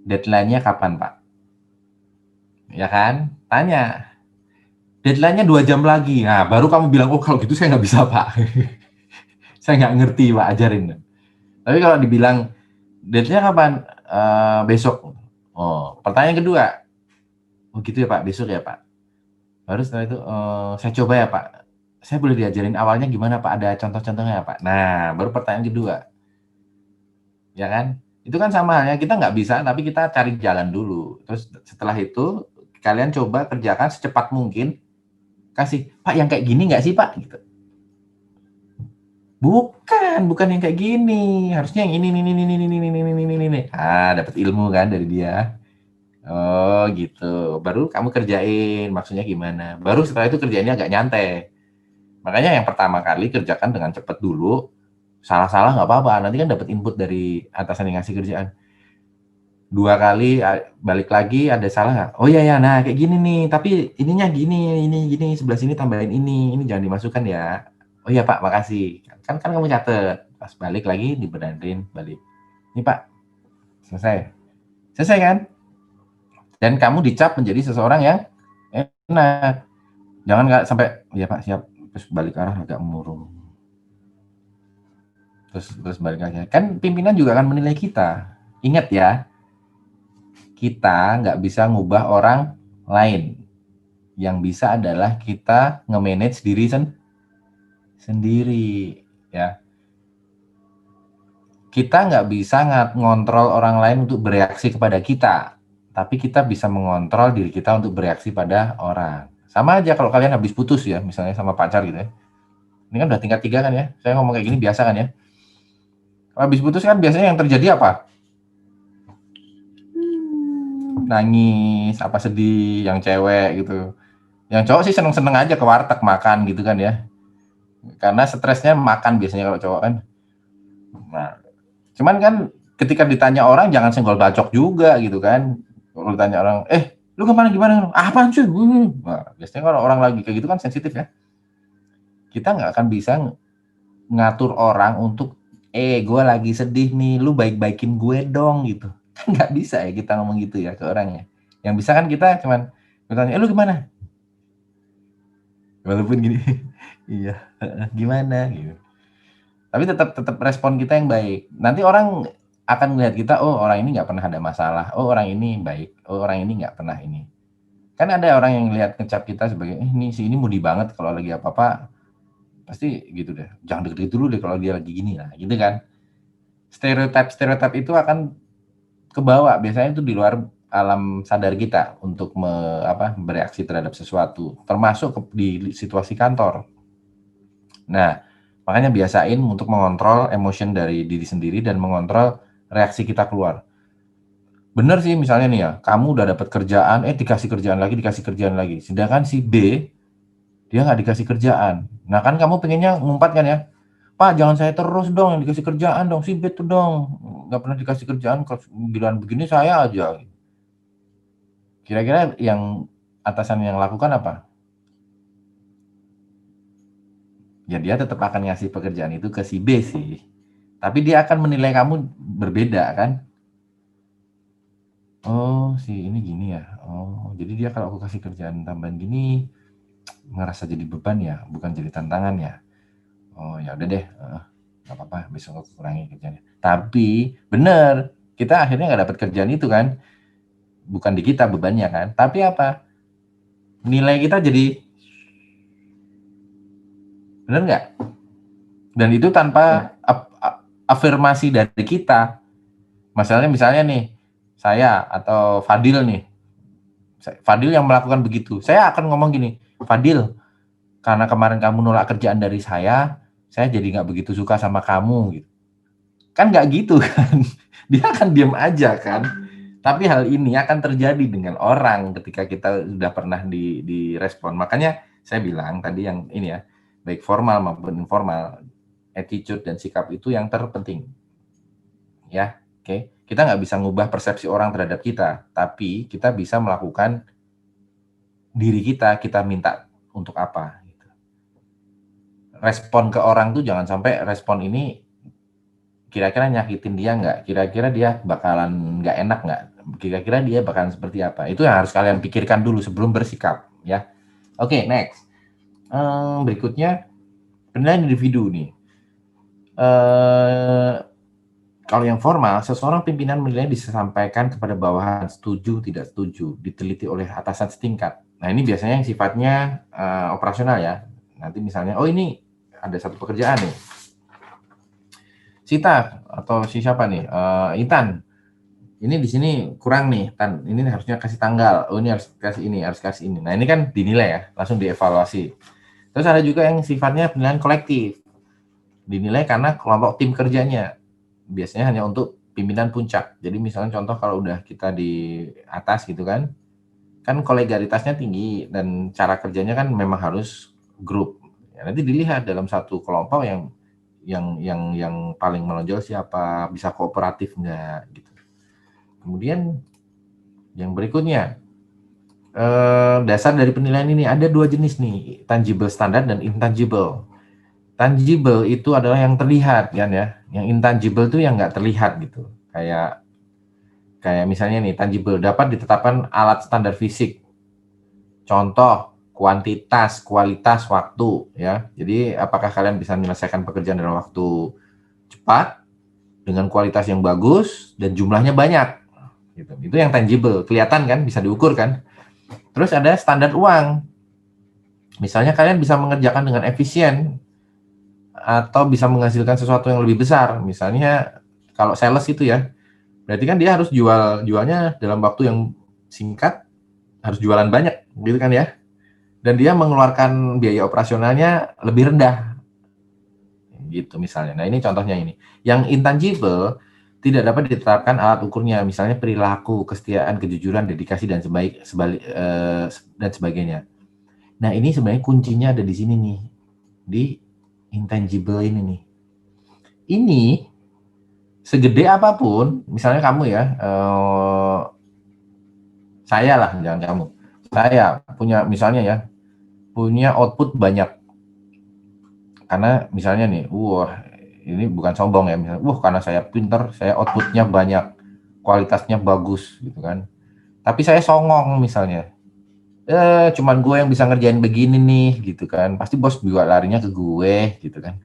deadline-nya kapan Pak? Ya kan? Tanya. Deadline-nya 2 jam lagi. Nah, baru kamu bilang, oh kalau gitu saya nggak bisa Pak. Saya nggak ngerti Pak, ajarin. Tapi kalau dibilang deadline-nya kapan? Besok. Oh, pertanyaan kedua. Oh gitu ya Pak, besok ya Pak. Baru setelah itu, saya coba ya Pak. Saya boleh diajarin awalnya gimana Pak? Ada contoh-contohnya ya Pak? Nah, baru pertanyaan kedua. Ya kan? Itu kan sama halnya, kita nggak bisa, tapi kita cari jalan dulu. Terus setelah itu, kalian coba kerjakan secepat mungkin. Kasih, Pak yang kayak gini nggak sih Pak? Gitu. Bukan yang kayak gini. Harusnya yang ini. Dapat ilmu kan dari dia. Oh gitu. Baru kamu kerjain. Maksudnya gimana? Baru setelah itu kerjainnya agak nyantai. Makanya yang pertama kali kerjakan dengan cepat dulu. Salah-salah nggak apa-apa. Nanti kan dapat input dari atasan yang ngasih kerjaan. 2 kali balik lagi ada salah nggak? Oh iya ya, nah kayak gini nih. Tapi ininya gini, sebelah sini tambahin ini jangan dimasukkan ya. Oh iya Pak, makasih. Kan kamu catet. Pas balik lagi dibenerin balik. Ini Pak, selesai kan? Dan kamu dicap menjadi seseorang yang enak. Jangan nggak sampai, ya Pak siap. Terus balik arah agak murung. Terus balik lagi. Kan pimpinan juga akan menilai kita. Ingat ya, kita nggak bisa ngubah orang lain. Yang bisa adalah kita nge-manage diri sendiri, ya. Kita nggak bisa ngontrol orang lain untuk bereaksi kepada kita, tapi kita bisa mengontrol diri kita untuk bereaksi pada orang. Sama aja kalau kalian habis putus ya, misalnya sama pacar gitu ya. Ini kan udah tingkat 3 kan ya, saya ngomong kayak gini biasa kan ya. Habis putus kan biasanya yang terjadi apa? Nangis, apa sedih, yang cewek gitu. Yang cowok sih seneng-seneng aja ke warteg makan gitu kan ya. Karena stresnya makan biasanya kalau cowok kan. Nah, cuman kan ketika ditanya orang jangan senggol bacok juga gitu kan. Kalau ditanya orang, lu kemana gimana? Apaan sih? Nah, biasanya kalau orang lagi kayak gitu kan sensitif ya. Kita nggak akan bisa ngatur orang untuk, gue lagi sedih nih, lu baik-baikin gue dong gitu. Kan nggak bisa ya kita ngomong gitu ya ke orangnya. Yang bisa kan kita cuman bertanya, lu gimana? Walaupun gini, iya, gimana gitu. Tapi tetap respon kita yang baik. Nanti orang akan melihat kita, oh orang ini nggak pernah ada masalah, oh orang ini baik, oh orang ini nggak pernah ini. Kan ada orang yang lihat ngecap kita sebagai, ini si ini mudi banget kalau lagi apa-apa, pasti gitu deh. Jangan deket-deket dulu deh kalau dia lagi gini lah, gitu kan. Stereotip itu akan kebawa, biasanya itu di luar alam sadar kita untuk bereaksi terhadap sesuatu, termasuk di situasi kantor. Nah, makanya biasain untuk mengontrol emotion dari diri sendiri dan mengontrol reaksi kita keluar. Bener sih misalnya nih ya, kamu udah dapat kerjaan, dikasih kerjaan lagi. Sedangkan si B, dia nggak dikasih kerjaan. Nah kan kamu pengennya ngumpat kan ya, Pak jangan saya terus dong yang dikasih kerjaan dong, si B tuh dong. Nggak pernah dikasih kerjaan, giliran begini saya aja. Kira-kira yang atasan yang lakukan apa? Ya dia tetap akan ngasih pekerjaan itu ke si B sih. Tapi dia akan menilai kamu berbeda kan? Oh, si ini gini ya. Oh, jadi dia kalau aku kasih kerjaan tambahan gini ngerasa jadi beban ya, bukan jadi tantangan ya. Oh, ya udah deh. Nggak apa-apa, besok aku kurangi kerjanya. Tapi bener, kita akhirnya nggak dapat kerjaan itu kan? Bukan di kita bebannya kan? Tapi apa? Nilai kita jadi bener nggak? Dan itu tanpa afirmasi dari kita. Misalnya nih, saya atau Fadil nih. Fadil yang melakukan begitu. Saya akan ngomong gini, Fadil, karena kemarin kamu nolak kerjaan dari saya jadi nggak begitu suka sama kamu. Gitu. Kan nggak gitu kan. Dia akan diam aja kan. Tapi hal ini akan terjadi dengan orang ketika kita sudah pernah direspon. Makanya saya bilang tadi yang ini ya, baik formal maupun informal, attitude dan sikap itu yang terpenting. Ya, oke. Kita nggak bisa ngubah persepsi orang terhadap kita, tapi kita bisa melakukan diri kita minta untuk apa. Gitu. Respon ke orang tuh jangan sampai respon ini kira-kira nyakitin dia nggak, kira-kira dia bakalan nggak enak nggak, kira-kira dia bakalan seperti apa. Itu yang harus kalian pikirkan dulu sebelum bersikap. Ya, oke, next. Berikutnya penilaian individu nih. Kalau yang formal, seseorang pimpinan menilai disampaikan kepada bawahan, setuju, tidak setuju, diteliti oleh atasan setingkat. Nah, ini biasanya yang sifatnya operasional ya. Nanti misalnya, oh ini ada satu pekerjaan nih. Sita atau si siapa nih? Intan. Ini di sini kurang nih, Tan. Ini harusnya kasih tanggal. Oh, ini harus kasih ini, harus kasih ini. Nah, ini kan dinilai ya, langsung dievaluasi. Terus ada juga yang sifatnya penilaian kolektif. Dinilai karena kelompok tim kerjanya. Biasanya hanya untuk pimpinan puncak. Jadi misalnya contoh kalau udah kita di atas gitu kan kolegalitasnya tinggi dan cara kerjanya kan memang harus grup. Ya, nanti dilihat dalam satu kelompok yang paling menonjol siapa, bisa kooperatif enggak gitu. Kemudian yang berikutnya dasar dari penilaian ini ada 2 jenis nih, tangible standard dan intangible. Tangible itu adalah yang terlihat kan ya. Yang intangible itu yang nggak terlihat gitu. Kayak misalnya nih, tangible dapat ditetapkan alat standar fisik. Contoh, kuantitas, kualitas, waktu ya. Jadi apakah kalian bisa menyelesaikan pekerjaan dalam waktu cepat, dengan kualitas yang bagus dan jumlahnya banyak. Gitu. Itu yang tangible, kelihatan kan, bisa diukur kan. Terus ada standar uang. Misalnya kalian bisa mengerjakan dengan efisien atau bisa menghasilkan sesuatu yang lebih besar. Misalnya kalau sales itu ya, berarti kan dia harus jualnya dalam waktu yang singkat, harus jualan banyak, gitu kan ya. Dan dia mengeluarkan biaya operasionalnya lebih rendah. Gitu misalnya. Nah, ini contohnya ini. Yang intangible tidak dapat diterapkan alat ukurnya, misalnya perilaku, kesetiaan, kejujuran, dedikasi dan dan sebagainya. Nah, ini sebenarnya kuncinya ada di sini nih. Di intangible ini nih. Ini segede apapun, misalnya kamu ya, saya lah, jangan kamu. Saya punya misalnya ya, punya output banyak. Karena misalnya nih, ini bukan sombong ya, misalnya, karena saya pinter, saya outputnya banyak, kualitasnya bagus, gitu kan. Tapi saya songong misalnya, cuman gue yang bisa ngerjain begini nih, gitu kan. Pasti bos juga larinya ke gue, gitu kan.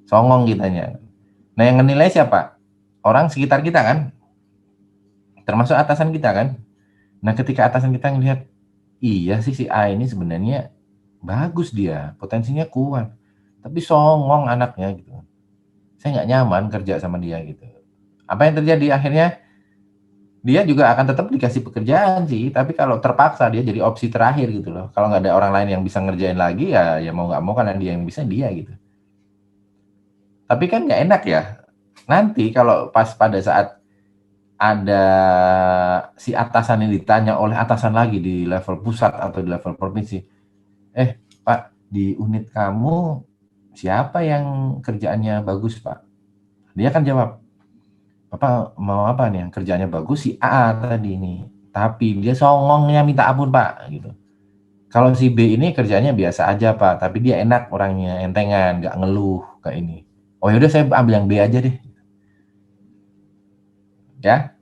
Songong kitanya. Nah, yang menilai siapa? Orang sekitar kita kan, termasuk atasan kita kan. Nah, ketika atasan kita ngelihat, iya sih si A ini sebenarnya bagus dia, potensinya kuat. Tapi songong anaknya gitu. Saya nggak nyaman kerja sama dia gitu. Apa yang terjadi akhirnya? Dia juga akan tetap dikasih pekerjaan sih, tapi kalau terpaksa dia jadi opsi terakhir gitu loh. Kalau nggak ada orang lain yang bisa ngerjain lagi ya mau nggak mau kan dia yang bisa dia gitu. Tapi kan nggak enak ya. Nanti kalau pas pada saat ada si atasan yang ditanya oleh atasan lagi di level pusat atau di level provinsi, Pak, di unit kamu siapa yang kerjaannya bagus, Pak? Dia akan jawab, Bapak mau apa nih? Yang kerjaannya bagus si A tadi ini. Tapi dia songongnya minta ampun, Pak. Gitu. Kalau si B ini kerjanya biasa aja, Pak. Tapi dia enak orangnya, entengan, nggak ngeluh kayak ini. Oh yaudah saya ambil yang B aja deh. Ya,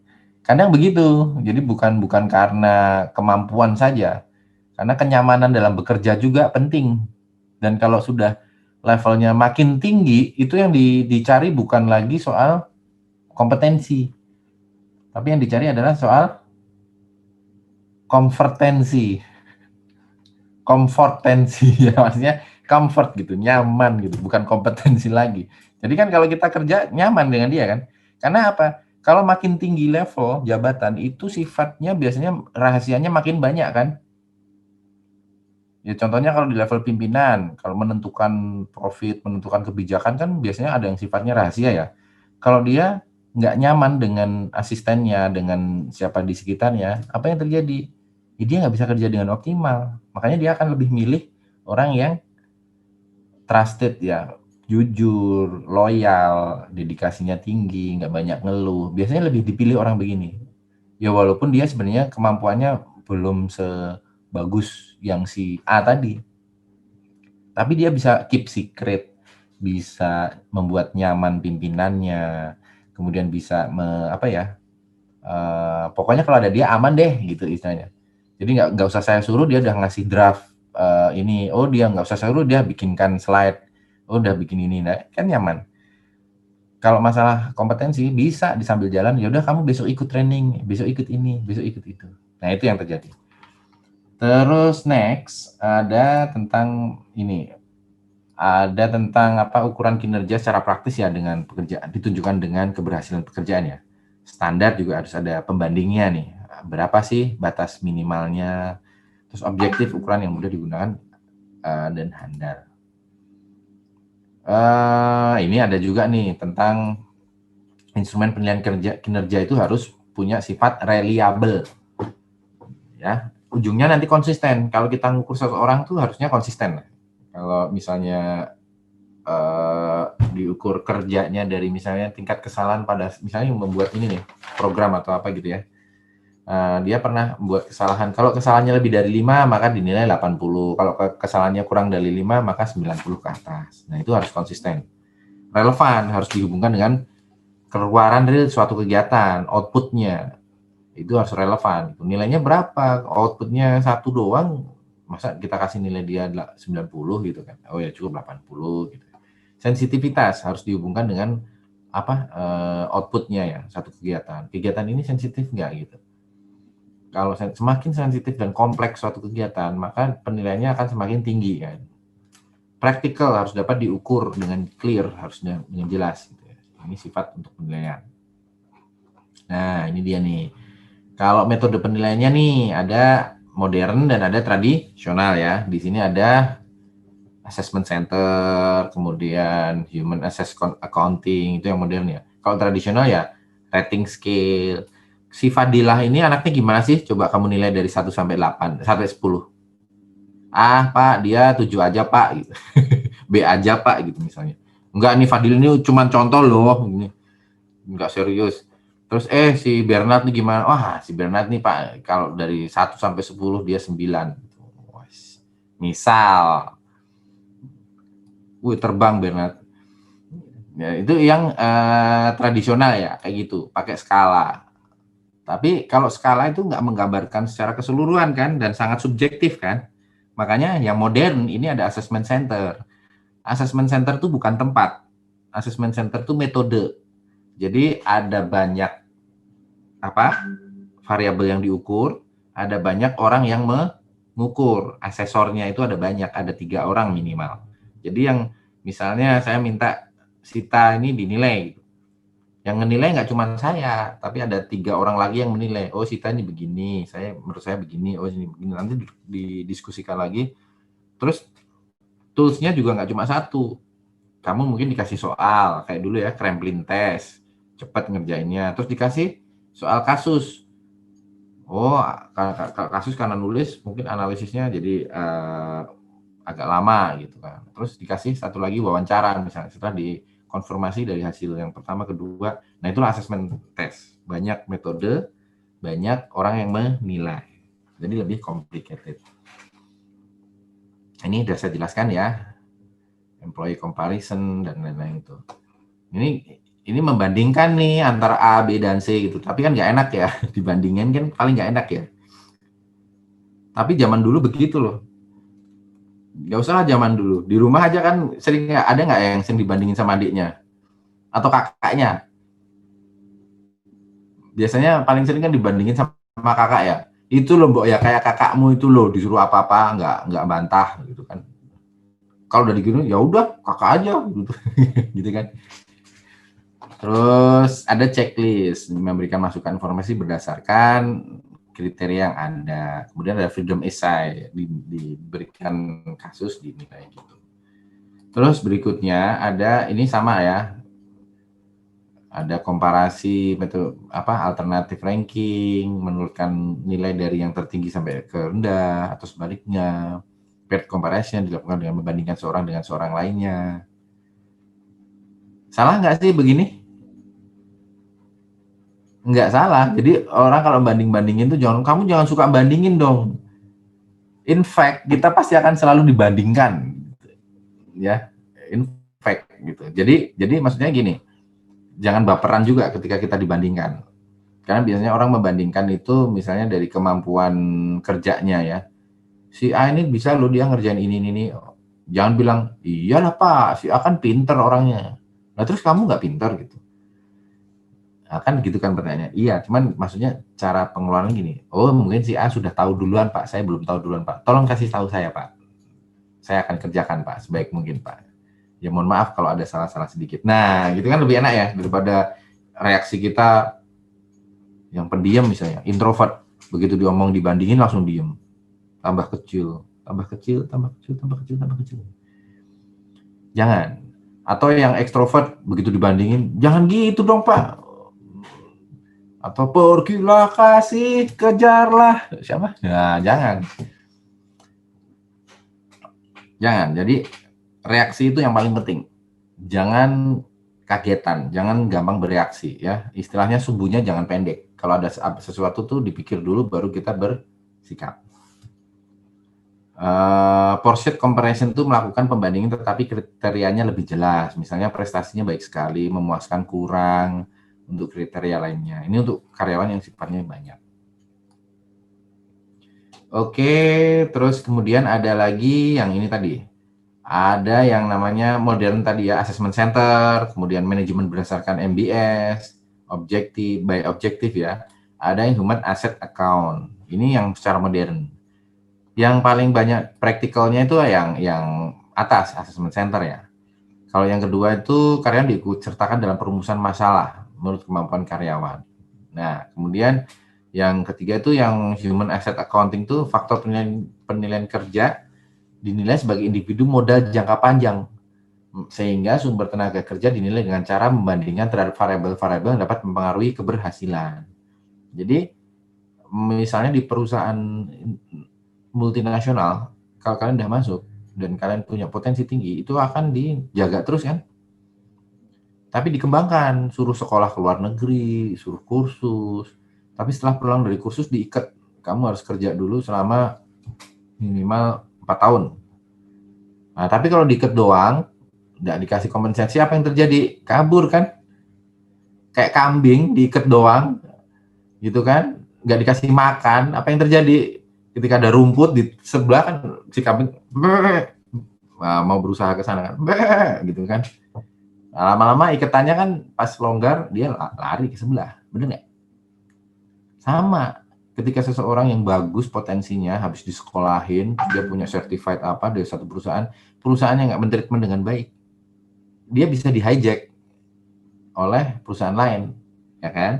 kadang begitu. Jadi bukan karena kemampuan saja. Karena kenyamanan dalam bekerja juga penting. Dan kalau sudah levelnya makin tinggi, itu yang dicari bukan lagi soal kompetensi, tapi yang dicari adalah soal komfortensi ya, maksudnya comfort gitu, nyaman gitu, bukan kompetensi lagi. Jadi kan kalau kita kerja nyaman dengan dia kan, karena apa? Kalau makin tinggi level jabatan itu sifatnya biasanya rahasianya makin banyak kan. Ya contohnya kalau di level pimpinan, kalau menentukan profit, menentukan kebijakan kan biasanya ada yang sifatnya rahasia ya. Kalau dia nggak nyaman dengan asistennya, dengan siapa di sekitarnya, apa yang terjadi? Ya, dia nggak bisa kerja dengan optimal. Makanya dia akan lebih milih orang yang trusted ya, jujur, loyal, dedikasinya tinggi, nggak banyak ngeluh. Biasanya lebih dipilih orang begini. Ya walaupun dia sebenarnya kemampuannya belum bagus yang si A tadi. Tapi dia bisa keep secret, bisa membuat nyaman pimpinannya, kemudian bisa pokoknya kalau ada dia aman deh gitu istilahnya. Jadi nggak usah saya suruh dia udah ngasih draft ini, dia nggak usah saya suruh dia bikinkan slide, udah bikin ini, nah, kan nyaman. Kalau masalah kompetensi bisa disambil jalan, ya udah kamu besok ikut training, besok ikut ini, besok ikut itu. Nah itu yang terjadi. Terus next ada tentang ini, ada tentang ukuran kinerja secara praktis ya dengan pekerjaan, ditunjukkan dengan keberhasilan pekerjaan ya. Standar juga harus ada pembandingnya nih, berapa sih batas minimalnya, terus objektif ukuran yang mudah digunakan dan handal. Ini ada juga nih tentang instrumen penilaian kinerja itu harus punya sifat reliable ya. Ujungnya nanti konsisten. Kalau kita ngukur seseorang tuh harusnya konsisten. Kalau misalnya diukur kerjanya dari misalnya tingkat kesalahan pada misalnya membuat ini nih program atau apa gitu ya, dia pernah membuat kesalahan. Kalau kesalahannya lebih dari 5 maka dinilai 80. Kalau kesalahannya kurang dari 5 maka 90 ke atas. Nah itu harus konsisten. Relevan, harus dihubungkan dengan keluaran dari suatu kegiatan, outputnya. Itu harus relevan. Nilainya berapa? Outputnya 1 doang, masa kita kasih nilai dia 90 gitu kan? Oh ya cukup 80 gitu. Sensitivitas harus dihubungkan dengan outputnya ya satu kegiatan. Kegiatan ini sensitif nggak gitu. Kalau semakin sensitif dan kompleks suatu kegiatan, maka penilaiannya akan semakin tinggi kan. Praktikal harus dapat diukur dengan clear, harusnya dengan jelas. Gitu ya. Ini sifat untuk penilaian. Nah, ini dia nih. Kalau metode penilaiannya nih ada modern dan ada tradisional ya. Di sini ada assessment center, kemudian human accounting, itu yang modern ya. Kalau tradisional ya rating scale. Si Fadilah ini anaknya gimana sih? Coba kamu nilai dari 1 sampai 8, sampai 10. Ah, Pak, dia 7 aja, Pak gitu. B aja, Pak gitu misalnya. Enggak, nih Fadil ini cuma contoh loh, ini. Enggak serius. Terus si Bernard nih gimana? Wah, si Bernard nih Pak, kalau dari 1 sampai 10 dia 9. Misal. Terbang Bernard. Ya, itu yang tradisional ya, kayak gitu, pakai skala. Tapi kalau skala itu nggak menggambarkan secara keseluruhan kan, dan sangat subjektif kan. Makanya yang modern ini ada assessment center. Assessment center itu bukan tempat. Assessment center itu metode. Jadi ada banyak variabel yang diukur, ada banyak orang yang mengukur. Asesornya itu ada banyak, ada 3 orang minimal. Jadi yang misalnya saya minta Sita ini dinilai, yang menilai nggak cuma saya, tapi ada 3 orang lagi yang menilai. Oh, Sita ini begini, menurut saya begini, oh ini begini. Nanti didiskusikan lagi. Terus toolsnya juga nggak cuma satu. Kamu mungkin dikasih soal kayak dulu ya, Kremlin test, cepat ngerjainnya. Terus dikasih soal kasus. Oh, kasus karena nulis mungkin analisisnya jadi agak lama gitu kan. Terus dikasih satu lagi wawancara misalnya setelah dikonfirmasi dari hasil yang pertama, kedua. Nah, itulah assessment test. Banyak metode, banyak orang yang menilai. Jadi lebih complicated. Ini sudah saya jelaskan ya. Employee comparison dan lain-lain itu. Ini membandingkan nih antara A, B, dan C gitu. Tapi kan nggak enak ya. Dibandingin kan paling nggak enak ya. Tapi zaman dulu begitu loh. Nggak usah zaman dulu. Di rumah aja kan sering ada nggak yang sering dibandingin sama adiknya? Atau kakaknya? Biasanya paling sering kan dibandingin sama kakak ya. Itu loh Mbok ya, kayak kakakmu itu loh, disuruh apa-apa nggak bantah gitu kan. Kalau udah digini ya udah kakak aja gitu. Gitu kan. Terus ada checklist, memberikan masukan informasi berdasarkan kriteria yang ada. Kemudian ada freedom essay, diberikan kasus dinilai gitu. Terus berikutnya ada ini sama ya. Ada komparasi metode alternatif ranking, menurunkan nilai dari yang tertinggi sampai ke rendah atau sebaliknya. Paired comparison dilakukan dengan membandingkan seorang dengan seorang lainnya. Salah nggak sih begini? Nggak salah. Jadi orang kalau banding-bandingin tuh kamu jangan suka bandingin dong. In fact, kita pasti akan selalu dibandingkan. Ya, in fact gitu. Jadi maksudnya gini, jangan baperan juga ketika kita dibandingkan. Karena biasanya orang membandingkan itu misalnya dari kemampuan kerjanya ya. Si A ini bisa loh dia ngerjain ini. Jangan bilang, iyalah Pak, si A kan pinter orangnya. Nah terus kamu nggak pinter gitu. Nah, kan gitu kan pertanyaannya. Iya, cuman maksudnya cara pengeluaran gini. Oh, mungkin si A sudah tahu duluan, Pak. Saya belum tahu duluan, Pak. Tolong kasih tahu saya, Pak. Saya akan kerjakan, Pak, sebaik mungkin, Pak. Ya mohon maaf kalau ada salah-salah sedikit. Nah, gitu kan lebih enak ya daripada reaksi kita yang pendiam misalnya, introvert. Begitu diomong dibandingin langsung diem. Tambah kecil, tambah kecil, tambah kecil, tambah kecil, tambah kecil. Jangan. Atau yang ekstrovert begitu dibandingin, jangan gitu dong, Pak. Atau pergilah kasih, kejarlah. Siapa? Nah, jangan. Jadi reaksi itu yang paling penting. Jangan kagetan, jangan gampang bereaksi ya. Istilahnya sumbunya jangan pendek. Kalau ada sesuatu tuh dipikir dulu baru kita bersikap. Pursuit comparison itu melakukan pembandingan tetapi kriterianya lebih jelas. Misalnya prestasinya baik sekali, memuaskan kurang, untuk kriteria lainnya. Ini untuk karyawan yang sifatnya banyak. Oke, terus kemudian ada lagi yang ini tadi. Ada yang namanya modern tadi ya, assessment center, kemudian manajemen berdasarkan MBS, objektif ya. Ada yang human asset account. Ini yang secara modern. Yang paling banyak praktikalnya itu yang atas, assessment center ya. Kalau yang kedua itu karyawan diikut sertakan dalam perumusan masalah menurut kemampuan karyawan. Nah, kemudian yang ketiga itu yang human asset accounting itu faktor penilaian kerja dinilai sebagai individu modal jangka panjang, sehingga sumber tenaga kerja dinilai dengan cara membandingkan terhadap variabel-variabel yang dapat mempengaruhi keberhasilan. Jadi, misalnya di perusahaan multinasional, kalau kalian udah masuk dan kalian punya potensi tinggi, itu akan dijaga terus kan? Tapi dikembangkan, suruh sekolah ke luar negeri, suruh kursus. Tapi setelah pulang dari kursus diikat, kamu harus kerja dulu selama minimal 4 tahun. Nah, tapi kalau diikat doang, nggak dikasih kompensasi, apa yang terjadi? Kabur kan? Kayak kambing diikat doang, gitu kan? Nggak dikasih makan, apa yang terjadi? Ketika ada rumput di sebelah kan, si kambing mau berusaha ke sana kan, gitu kan? Nah, lama-lama ikatannya kan pas longgar dia lari ke sebelah, bener nggak? Sama, ketika seseorang yang bagus potensinya habis disekolahin, dia punya certified apa dari satu perusahaannya nggak mentreatment dengan baik, dia bisa di-hijack oleh perusahaan lain, ya kan?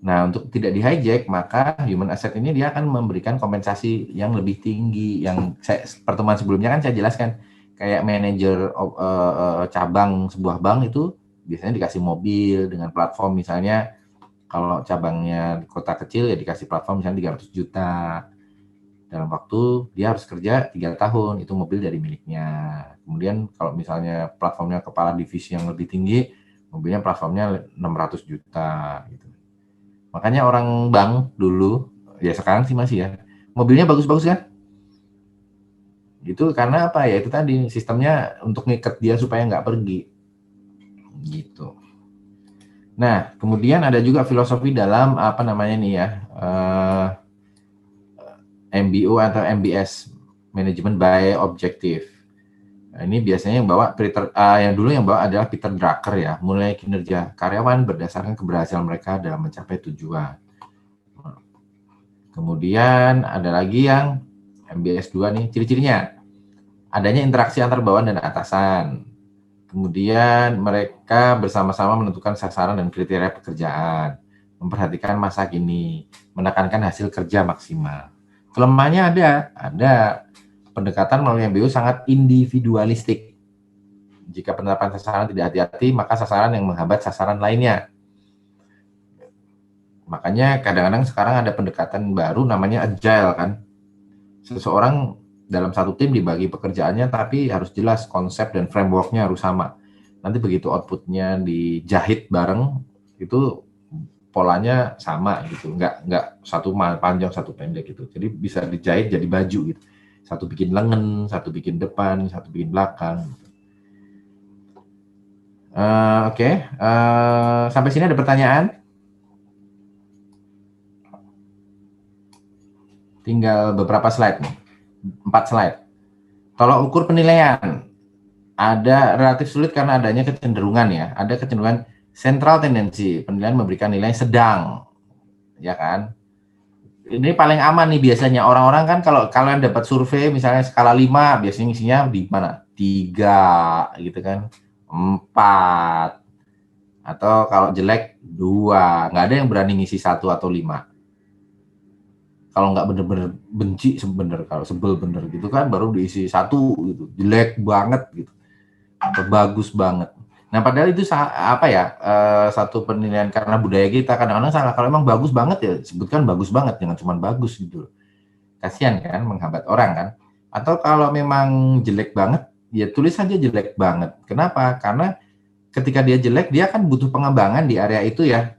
Nah, untuk tidak di-hijack, maka human asset ini dia akan memberikan kompensasi yang lebih tinggi. Yang pertemuan sebelumnya kan saya jelaskan, kayak manajer cabang sebuah bank itu biasanya dikasih mobil dengan platform, misalnya kalau cabangnya di kota kecil ya dikasih platform misalnya 300 juta. Dalam waktu dia harus kerja 3 tahun, itu mobil dari miliknya. Kemudian kalau misalnya platformnya kepala divisi yang lebih tinggi, mobilnya platformnya 600 juta gitu. Makanya orang bank dulu, ya sekarang sih masih ya, mobilnya bagus-bagus kan? Itu karena apa ya? Itu tadi sistemnya untuk ngikat dia supaya nggak pergi. Gitu. Nah, kemudian ada juga filosofi dalam apa namanya nih ya, MBO atau MBS, Management by Objective. Nah, ini biasanya yang bawa yang bawa adalah Peter Drucker ya, mulai kinerja karyawan berdasarkan keberhasilan mereka dalam mencapai tujuan. Kemudian ada lagi yang MBS 2 nih, ciri-cirinya. Adanya interaksi antar bawahan dan atasan. Kemudian mereka bersama-sama menentukan sasaran dan kriteria pekerjaan, memperhatikan masa kini, menekankan hasil kerja maksimal. Kelemahannya ada. Pendekatan melalui MBO sangat individualistik. Jika penerapan sasaran tidak hati-hati, maka sasaran yang menghambat sasaran lainnya. Makanya kadang-kadang sekarang ada pendekatan baru namanya agile kan. Seseorang dalam satu tim dibagi pekerjaannya, tapi harus jelas konsep dan framework-nya harus sama. Nanti begitu output-nya dijahit bareng, itu polanya sama gitu. Nggak satu panjang, satu pendek gitu. Jadi bisa dijahit jadi baju gitu. Satu bikin lengan, satu bikin depan, satu bikin belakang. Oke. Sampai sini ada pertanyaan? Tinggal beberapa slide nih. 4 slide. Tolak ukur penilaian. Ada relatif sulit karena adanya kecenderungan ya. Ada kecenderungan central tendency. Penilaian memberikan nilai sedang. Ya kan? Ini paling aman nih biasanya. Orang-orang kan kalau kalian dapat survei misalnya skala 5, biasanya isinya di mana? 3 gitu kan. 4. Atau kalau jelek 2. Nggak ada yang berani ngisi 1 atau 5. Kalau nggak bener-bener benci sebener, kalau sebel bener gitu kan baru diisi 1 gitu. Jelek banget gitu. Atau bagus banget. Nah, padahal itu apa ya, satu penilaian karena budaya kita kadang-kadang salah. Kalau emang bagus banget ya sebutkan bagus banget, jangan cuma bagus gitu. Kasihan kan, menghambat orang kan. Atau kalau memang jelek banget, ya tulis saja jelek banget. Kenapa? Karena ketika dia jelek, dia kan butuh pengembangan di area itu ya.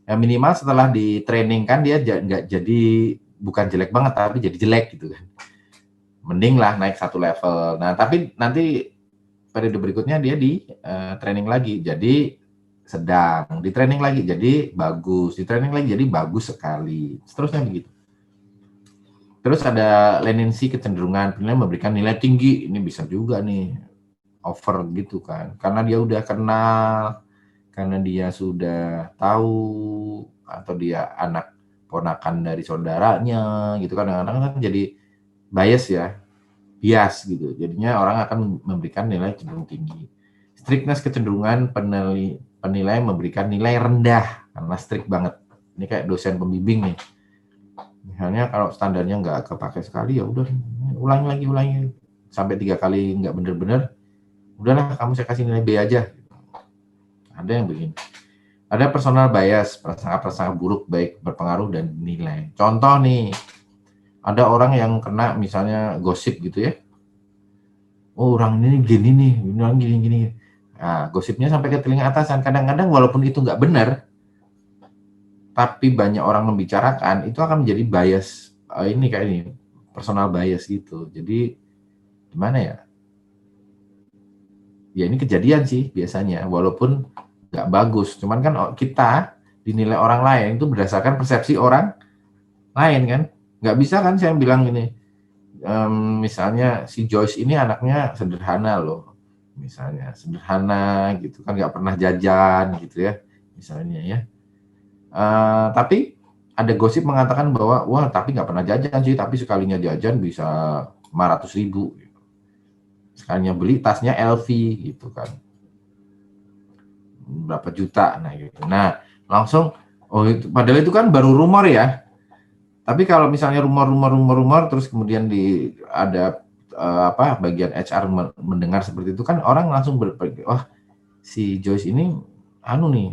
Ya minimal setelah di training kan dia nggak jadi, bukan jelek banget, tapi jadi jelek gitu kan. Mending lah naik 1 level. Nah, tapi nanti periode berikutnya dia di training lagi, jadi sedang, di training lagi jadi bagus, di training lagi jadi bagus sekali, seterusnya begitu. Terus ada leniency, kecenderungan penilaian memberikan nilai tinggi. Ini bisa juga nih over gitu kan. Karena dia udah kenal, karena dia sudah tahu, atau dia anak ponakan dari saudaranya gitu kan. Kadang-kadang kan jadi bias ya. Bias gitu. Jadinya orang akan memberikan nilai cenderung tinggi. Strictness, kecenderungan penilai memberikan nilai rendah karena strict banget. Ini kayak dosen pembimbing nih. Misalnya kalau standarnya nggak kepake sekali, ya udah ulangi lagi sampai 3 kali nggak bener-bener, udahlah kamu saya kasih nilai B aja. Ada yang begini. Ada personal bias, prasangka buruk baik berpengaruh dan nilai. Contoh nih, ada orang yang kena misalnya gosip gitu ya. Oh, orang ini gini nih, orang gini. Nah, gosipnya sampai ke telinga atasan. Kadang-kadang walaupun itu nggak benar, tapi banyak orang membicarakan, itu akan menjadi bias. Ini kayak ini, personal bias gitu. Jadi gimana ya? Ya ini kejadian sih biasanya, walaupun nggak bagus. Cuman kan kita dinilai orang lain itu berdasarkan persepsi orang lain kan. Nggak bisa kan saya bilang gini, misalnya si Joyce ini anaknya sederhana loh. Misalnya sederhana gitu kan, nggak pernah jajan gitu ya. Misalnya ya. Tapi ada gosip mengatakan bahwa wah tapi nggak pernah jajan sih, tapi sekalinya jajan bisa 500.000 gitu. Sekalinya beli tasnya LV gitu kan, berapa juta, nah gitu. Nah langsung itu padahal itu kan baru rumor ya, tapi kalau misalnya rumor terus kemudian ada bagian HR mendengar seperti itu kan, orang langsung berpikir wah si Joyce ini nih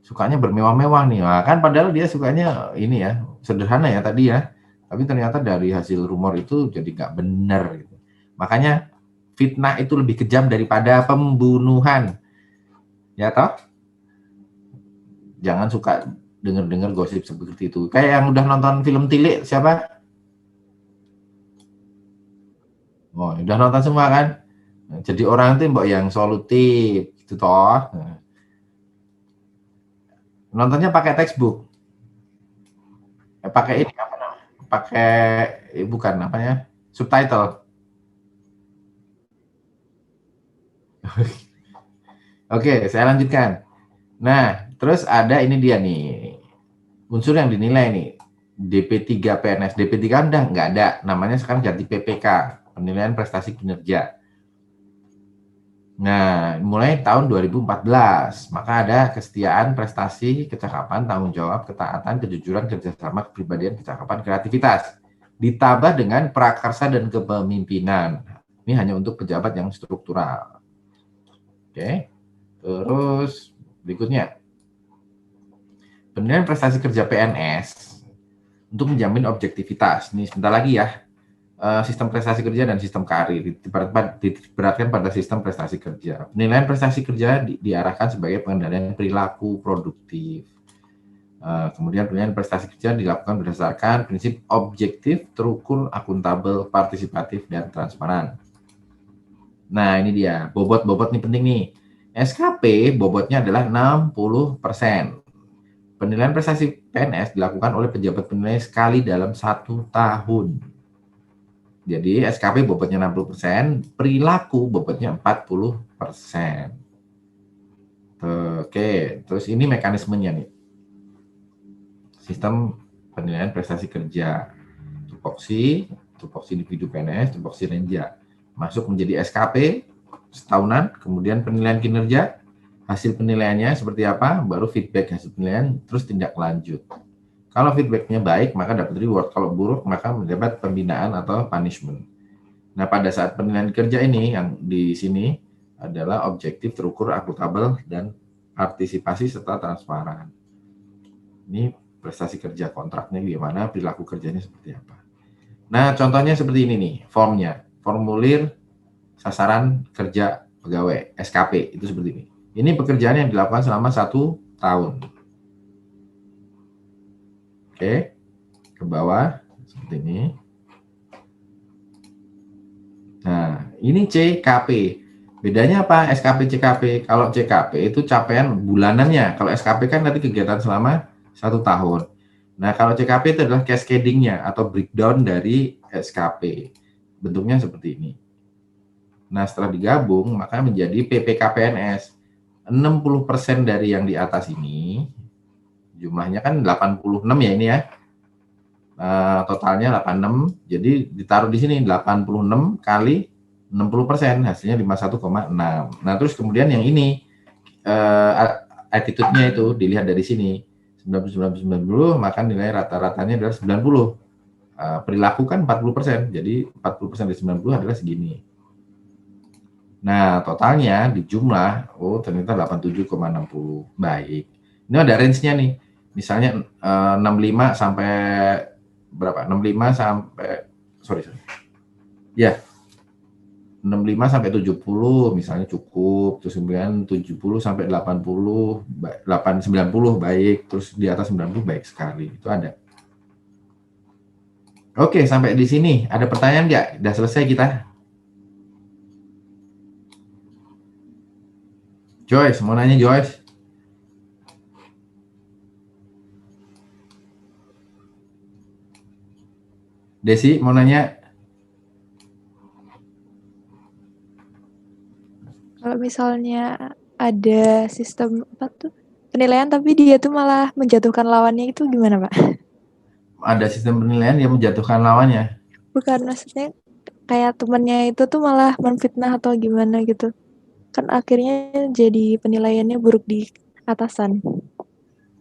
sukanya bermewah-mewah nih. Nah, kan padahal dia sukanya ini ya, sederhana ya tadi ya. Tapi ternyata dari hasil rumor itu jadi nggak benar gitu. Makanya fitnah itu lebih kejam daripada pembunuhan. Ya toh? Jangan suka dengar gosip seperti itu. Kayak yang udah nonton film Tilik siapa? Oh, udah nonton semua kan? Jadi orang itu mbok yang solutif gitu toh. Nontonnya pakai textbook, pakai ini apa namanya? Pakai bukan namanya subtitle. Oke, saya lanjutkan. Nah, terus ada ini dia nih unsur yang dinilai nih, DP3 PNS. DP3 udah nggak ada, namanya sekarang ganti PPK, penilaian prestasi kinerja. Nah, mulai tahun 2014, maka ada kesetiaan, prestasi, kecakapan, tanggung jawab, ketaatan, kejujuran, kerjasama, kepribadian, kecakapan, kreativitas. Ditambah dengan prakarsa dan kepemimpinan. Ini hanya untuk pejabat yang struktural. Oke, terus berikutnya. Penilaian prestasi kerja PNS untuk menjamin objektivitas. Ini sebentar lagi ya. Sistem prestasi kerja dan sistem karir diberatkan pada sistem prestasi kerja. Penilaian prestasi kerja diarahkan sebagai pengendalian perilaku produktif. Kemudian penilaian prestasi kerja dilakukan berdasarkan prinsip objektif, terukur, akuntabel, partisipatif, dan transparan. Nah ini dia, bobot-bobot nih penting nih. SKP bobotnya adalah 60%. Penilaian prestasi PNS dilakukan oleh pejabat penilai sekali dalam 1 tahun. Jadi SKP bobotnya 60%, perilaku bobotnya 40%. Oke, terus ini mekanismenya nih. Sistem penilaian prestasi kerja. Tupoksi individu PNS, tupoksi renja. Masuk menjadi SKP setahunan, kemudian penilaian kinerja, hasil penilaiannya seperti apa, baru feedback hasil penilaian, terus tindak lanjut. Kalau feedbacknya baik, maka dapat reward. Kalau buruk, maka mendapat pembinaan atau punishment. Nah, pada saat penilaian kerja ini, yang di sini adalah objektif, terukur, akuntabel, dan partisipasi serta transparan. Ini prestasi kerja, kontraknya gimana, perilaku kerjanya seperti apa. Nah, contohnya seperti ini nih, formnya. Formulir sasaran kerja pegawai, SKP, itu seperti ini. Ini pekerjaan yang dilakukan selama 1 tahun. Oke, ke bawah seperti ini. Nah, ini CKP. Bedanya apa? SKP, CKP. Kalau CKP itu capaian bulanannya. Kalau SKP kan nanti kegiatan selama 1 tahun. Nah, kalau CKP itu adalah cascading-nya atau breakdown dari SKP. Bentuknya seperti ini. Nah, setelah digabung, maka menjadi PPKPNS. 60% dari yang di atas ini, jumlahnya kan 86 ya ini ya. Totalnya 86, jadi ditaruh di sini 86 kali 60%, hasilnya 51,6. Nah, terus kemudian yang ini, attitude-nya itu dilihat dari sini. 90, maka nilai rata-ratanya adalah 90. Perilaku kan 40%, jadi 40% dari 90 adalah segini. Nah, totalnya di jumlah, ternyata 87,60. Baik. Ini ada range-nya nih. Misalnya 65 sampai berapa? 65 sampai, sorry. Ya, 65 sampai 70 misalnya cukup, terus kemudian 70 sampai 80, 90 baik, terus di atas 90 baik sekali. Itu ada. Oke, sampai di sini ada pertanyaan nggak? Udah selesai kita. Joyce, mau nanya Joyce? Desi, mau nanya? Kalau misalnya ada sistem apa tuh penilaian tapi dia tuh malah menjatuhkan lawannya itu gimana, Pak? Ada sistem penilaian yang menjatuhkan lawannya. Bukan, maksudnya kayak temennya itu tuh malah menfitnah atau gimana gitu. Kan akhirnya jadi penilaiannya buruk di atasan.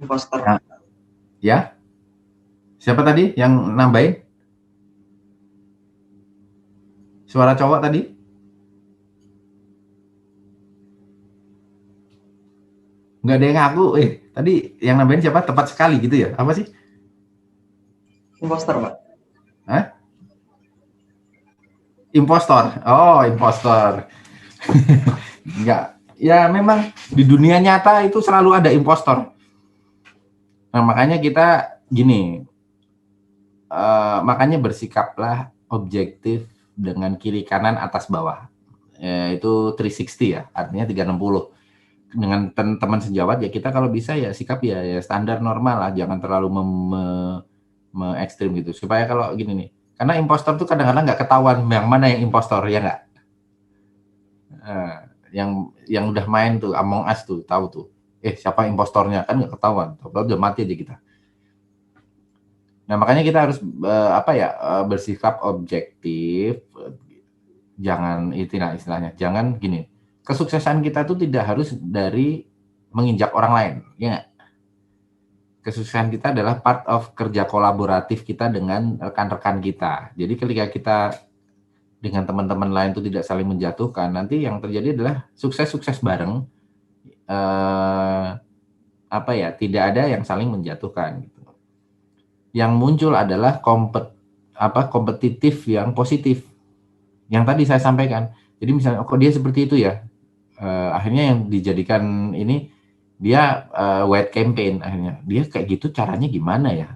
Imposter. Ya? Siapa tadi yang nambahin? Suara cowok tadi? Nggak ada yang ngaku. Tadi yang nambahin siapa? Tepat sekali gitu ya? Apa sih? Imposter, Pak. Hah? Impostor. Oh, impostor. Enggak. Ya memang di dunia nyata itu selalu ada impostor. Nah, makanya kita gini. Makanya bersikaplah objektif dengan kiri kanan atas bawah. Itu 360 ya, artinya 360. Dengan teman sejawat ya kita kalau bisa ya sikap ya standar normal lah, jangan terlalu ekstrim gitu. Supaya kalau gini nih, karena impostor tuh kadang-kadang nggak ketahuan yang mana yang impostor ya nggak. Yang udah main tuh Among Us tuh tahu tuh. Siapa impostornya kan nggak ketahuan. Tahu udah mati aja kita. Nah, makanya kita harus bersikap objektif, jangan istilahnya, jangan gini. Kesuksesan kita tuh tidak harus dari menginjak orang lain, ya nggak? Kesuksesan kita adalah part of kerja kolaboratif kita dengan rekan-rekan kita. Jadi ketika kita dengan teman-teman lain itu tidak saling menjatuhkan, nanti yang terjadi adalah sukses-sukses bareng, tidak ada yang saling menjatuhkan. Yang muncul adalah kompetitif yang positif. Yang tadi saya sampaikan. Jadi misalnya kok dia seperti itu ya. Akhirnya yang dijadikan ini dia white campaign akhirnya. Dia kayak gitu caranya gimana ya?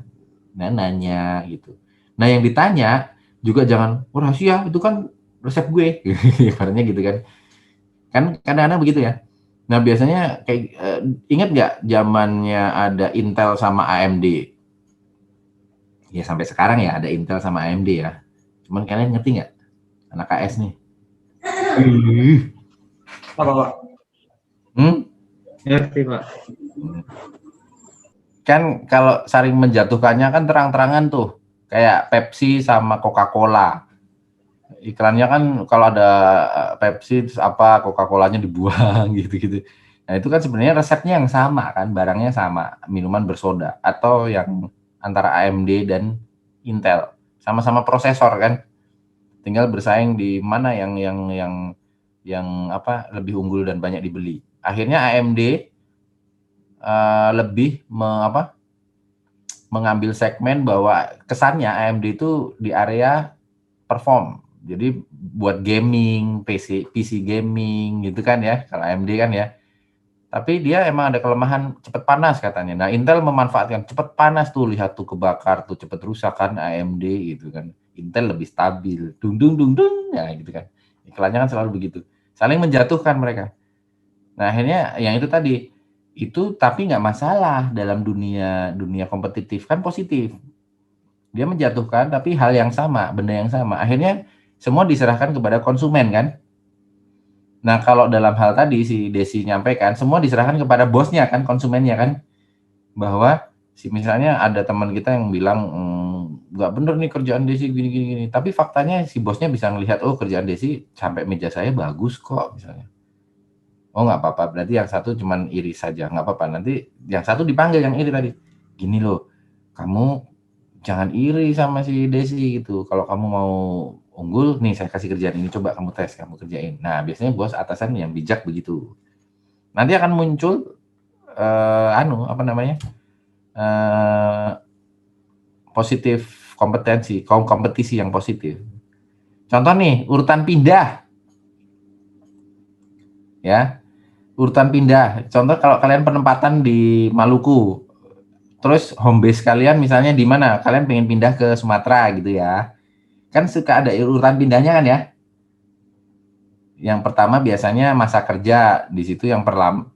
Nah, nanya gitu. Nah, yang ditanya juga jangan rahasia, itu kan resep gue. Ibaratnya gitu kan. Kan kadang-kadang begitu ya. Nah, biasanya kayak ingat nggak zamannya ada Intel sama AMD? Ya sampai sekarang ya ada Intel sama AMD ya. Cuman kalian ngerti nggak? Anak KS nih. Apa, Pak? Ngerti, Pak. Kan kalau saling menjatuhkannya kan terang-terangan tuh. Kayak Pepsi sama Coca-Cola. Iklannya kan kalau ada Pepsi terus Coca-Colanya dibuang gitu-gitu. Nah, itu kan sebenarnya resepnya yang sama kan, barangnya sama, minuman bersoda atau yang antara AMD dan Intel. Sama-sama prosesor kan. Tinggal bersaing di mana yang lebih unggul dan banyak dibeli. Akhirnya AMD lebih mengambil segmen bahwa kesannya AMD itu di area perform. Jadi buat gaming, PC gaming gitu kan ya, kalau AMD kan ya. Tapi dia emang ada kelemahan cepat panas katanya. Nah, Intel memanfaatkan cepat panas tuh, lihat tuh kebakar tuh, cepat rusak kan AMD gitu kan. Intel lebih stabil, dung ya gitu kan. Iklannya kan selalu begitu. Saling menjatuhkan mereka. Nah, akhirnya yang itu tadi, itu tapi nggak masalah dalam dunia kompetitif, kan positif. Dia menjatuhkan tapi hal yang sama, benda yang sama. Akhirnya semua diserahkan kepada konsumen kan. Nah, kalau dalam hal tadi si Desi nyampaikan, semua diserahkan kepada bosnya kan, konsumennya kan. Bahwa misalnya ada teman kita yang bilang nggak bener nih kerjaan Desi gini. Tapi faktanya si bosnya bisa ngelihat, oh kerjaan Desi sampai meja saya bagus kok misalnya. Oh nggak apa-apa, berarti yang satu cuman iri saja, nggak apa-apa. Nanti yang satu dipanggil yang iri tadi. Gini loh, kamu jangan iri sama si Desi gitu. Kalau kamu mau unggul, nih saya kasih kerjaan ini, coba kamu tes, kamu kerjain. Nah biasanya bos atasan yang bijak begitu. Nanti akan muncul positif kompetisi yang positif. Contoh nih, urutan pindah. Ya, urutan pindah. Contoh kalau kalian penempatan di Maluku, terus home base kalian misalnya di mana? Kalian pengen pindah ke Sumatera gitu ya. Kan suka ada urutan pindahnya kan ya. Yang pertama biasanya masa kerja, di situ yang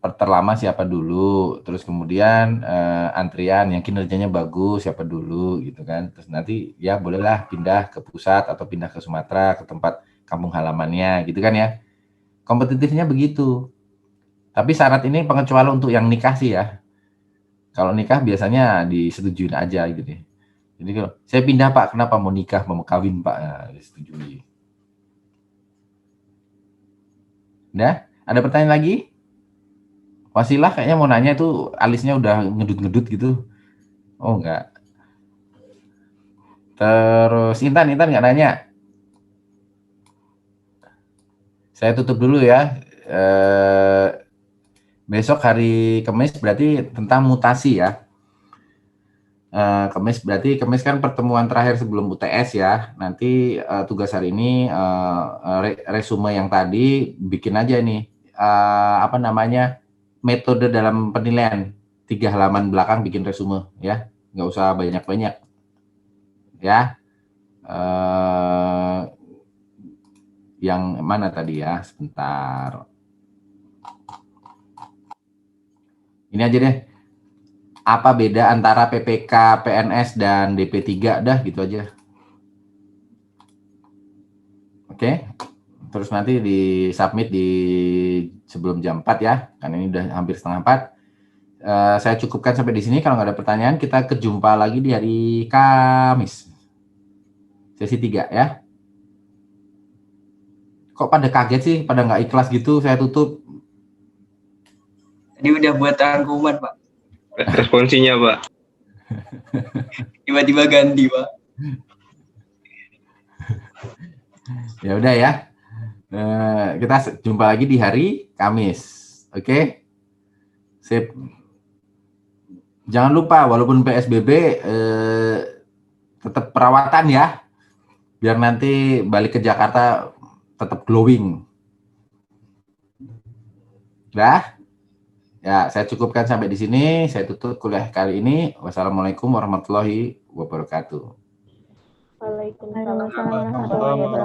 terlama siapa dulu, terus kemudian antrian yang kinerjanya bagus siapa dulu gitu kan. Terus nanti ya bolehlah pindah ke pusat atau pindah ke Sumatera ke tempat kampung halamannya gitu kan ya. Kompetitifnya begitu. Tapi syarat ini pengecualian untuk yang nikah sih ya. Kalau nikah biasanya disetujuin aja gitu ya. Jadi kalau saya pindah Pak, kenapa mau nikah, mau kawin Pak? Nah, disetujui. Udah? Ada pertanyaan lagi? Wasilah kayaknya mau nanya itu alisnya udah ngedut-ngedut gitu. Oh enggak. Terus Intan nggak nanya. Saya tutup dulu ya. Besok hari Kamis berarti tentang mutasi ya. Kamis kan pertemuan terakhir sebelum UTS ya. Nanti tugas hari ini resume yang tadi bikin aja nih metode dalam penilaian 3 halaman belakang bikin resume ya. Nggak usah banyak-banyak ya. Yang mana tadi ya? Sebentar. Ini aja deh. Apa beda antara PPK, PNS, dan DP3? Dah, gitu aja. Oke. Terus nanti di-submit sebelum jam 4 ya. Karena ini udah hampir setengah 4. Saya cukupkan sampai di sini. Kalau nggak ada pertanyaan, kita kejumpa lagi di hari Kamis. Sesi 3 ya. Kok pada kaget sih? Pada nggak ikhlas gitu? Saya tutup. Tadi udah buat rangkuman, Pak. Responsinya, Pak. Tiba-tiba ganti, Pak. Ya udah ya. Kita jumpa lagi di hari Kamis. Oke? Sip. Jangan lupa walaupun PSBB tetap perawatan ya. Biar nanti balik ke Jakarta tetap glowing. Dah? Ya, saya cukupkan sampai di sini. Saya tutup kuliah kali ini. Wassalamualaikum warahmatullahi wabarakatuh. Waalaikumsalam warahmatullahi wabarakatuh.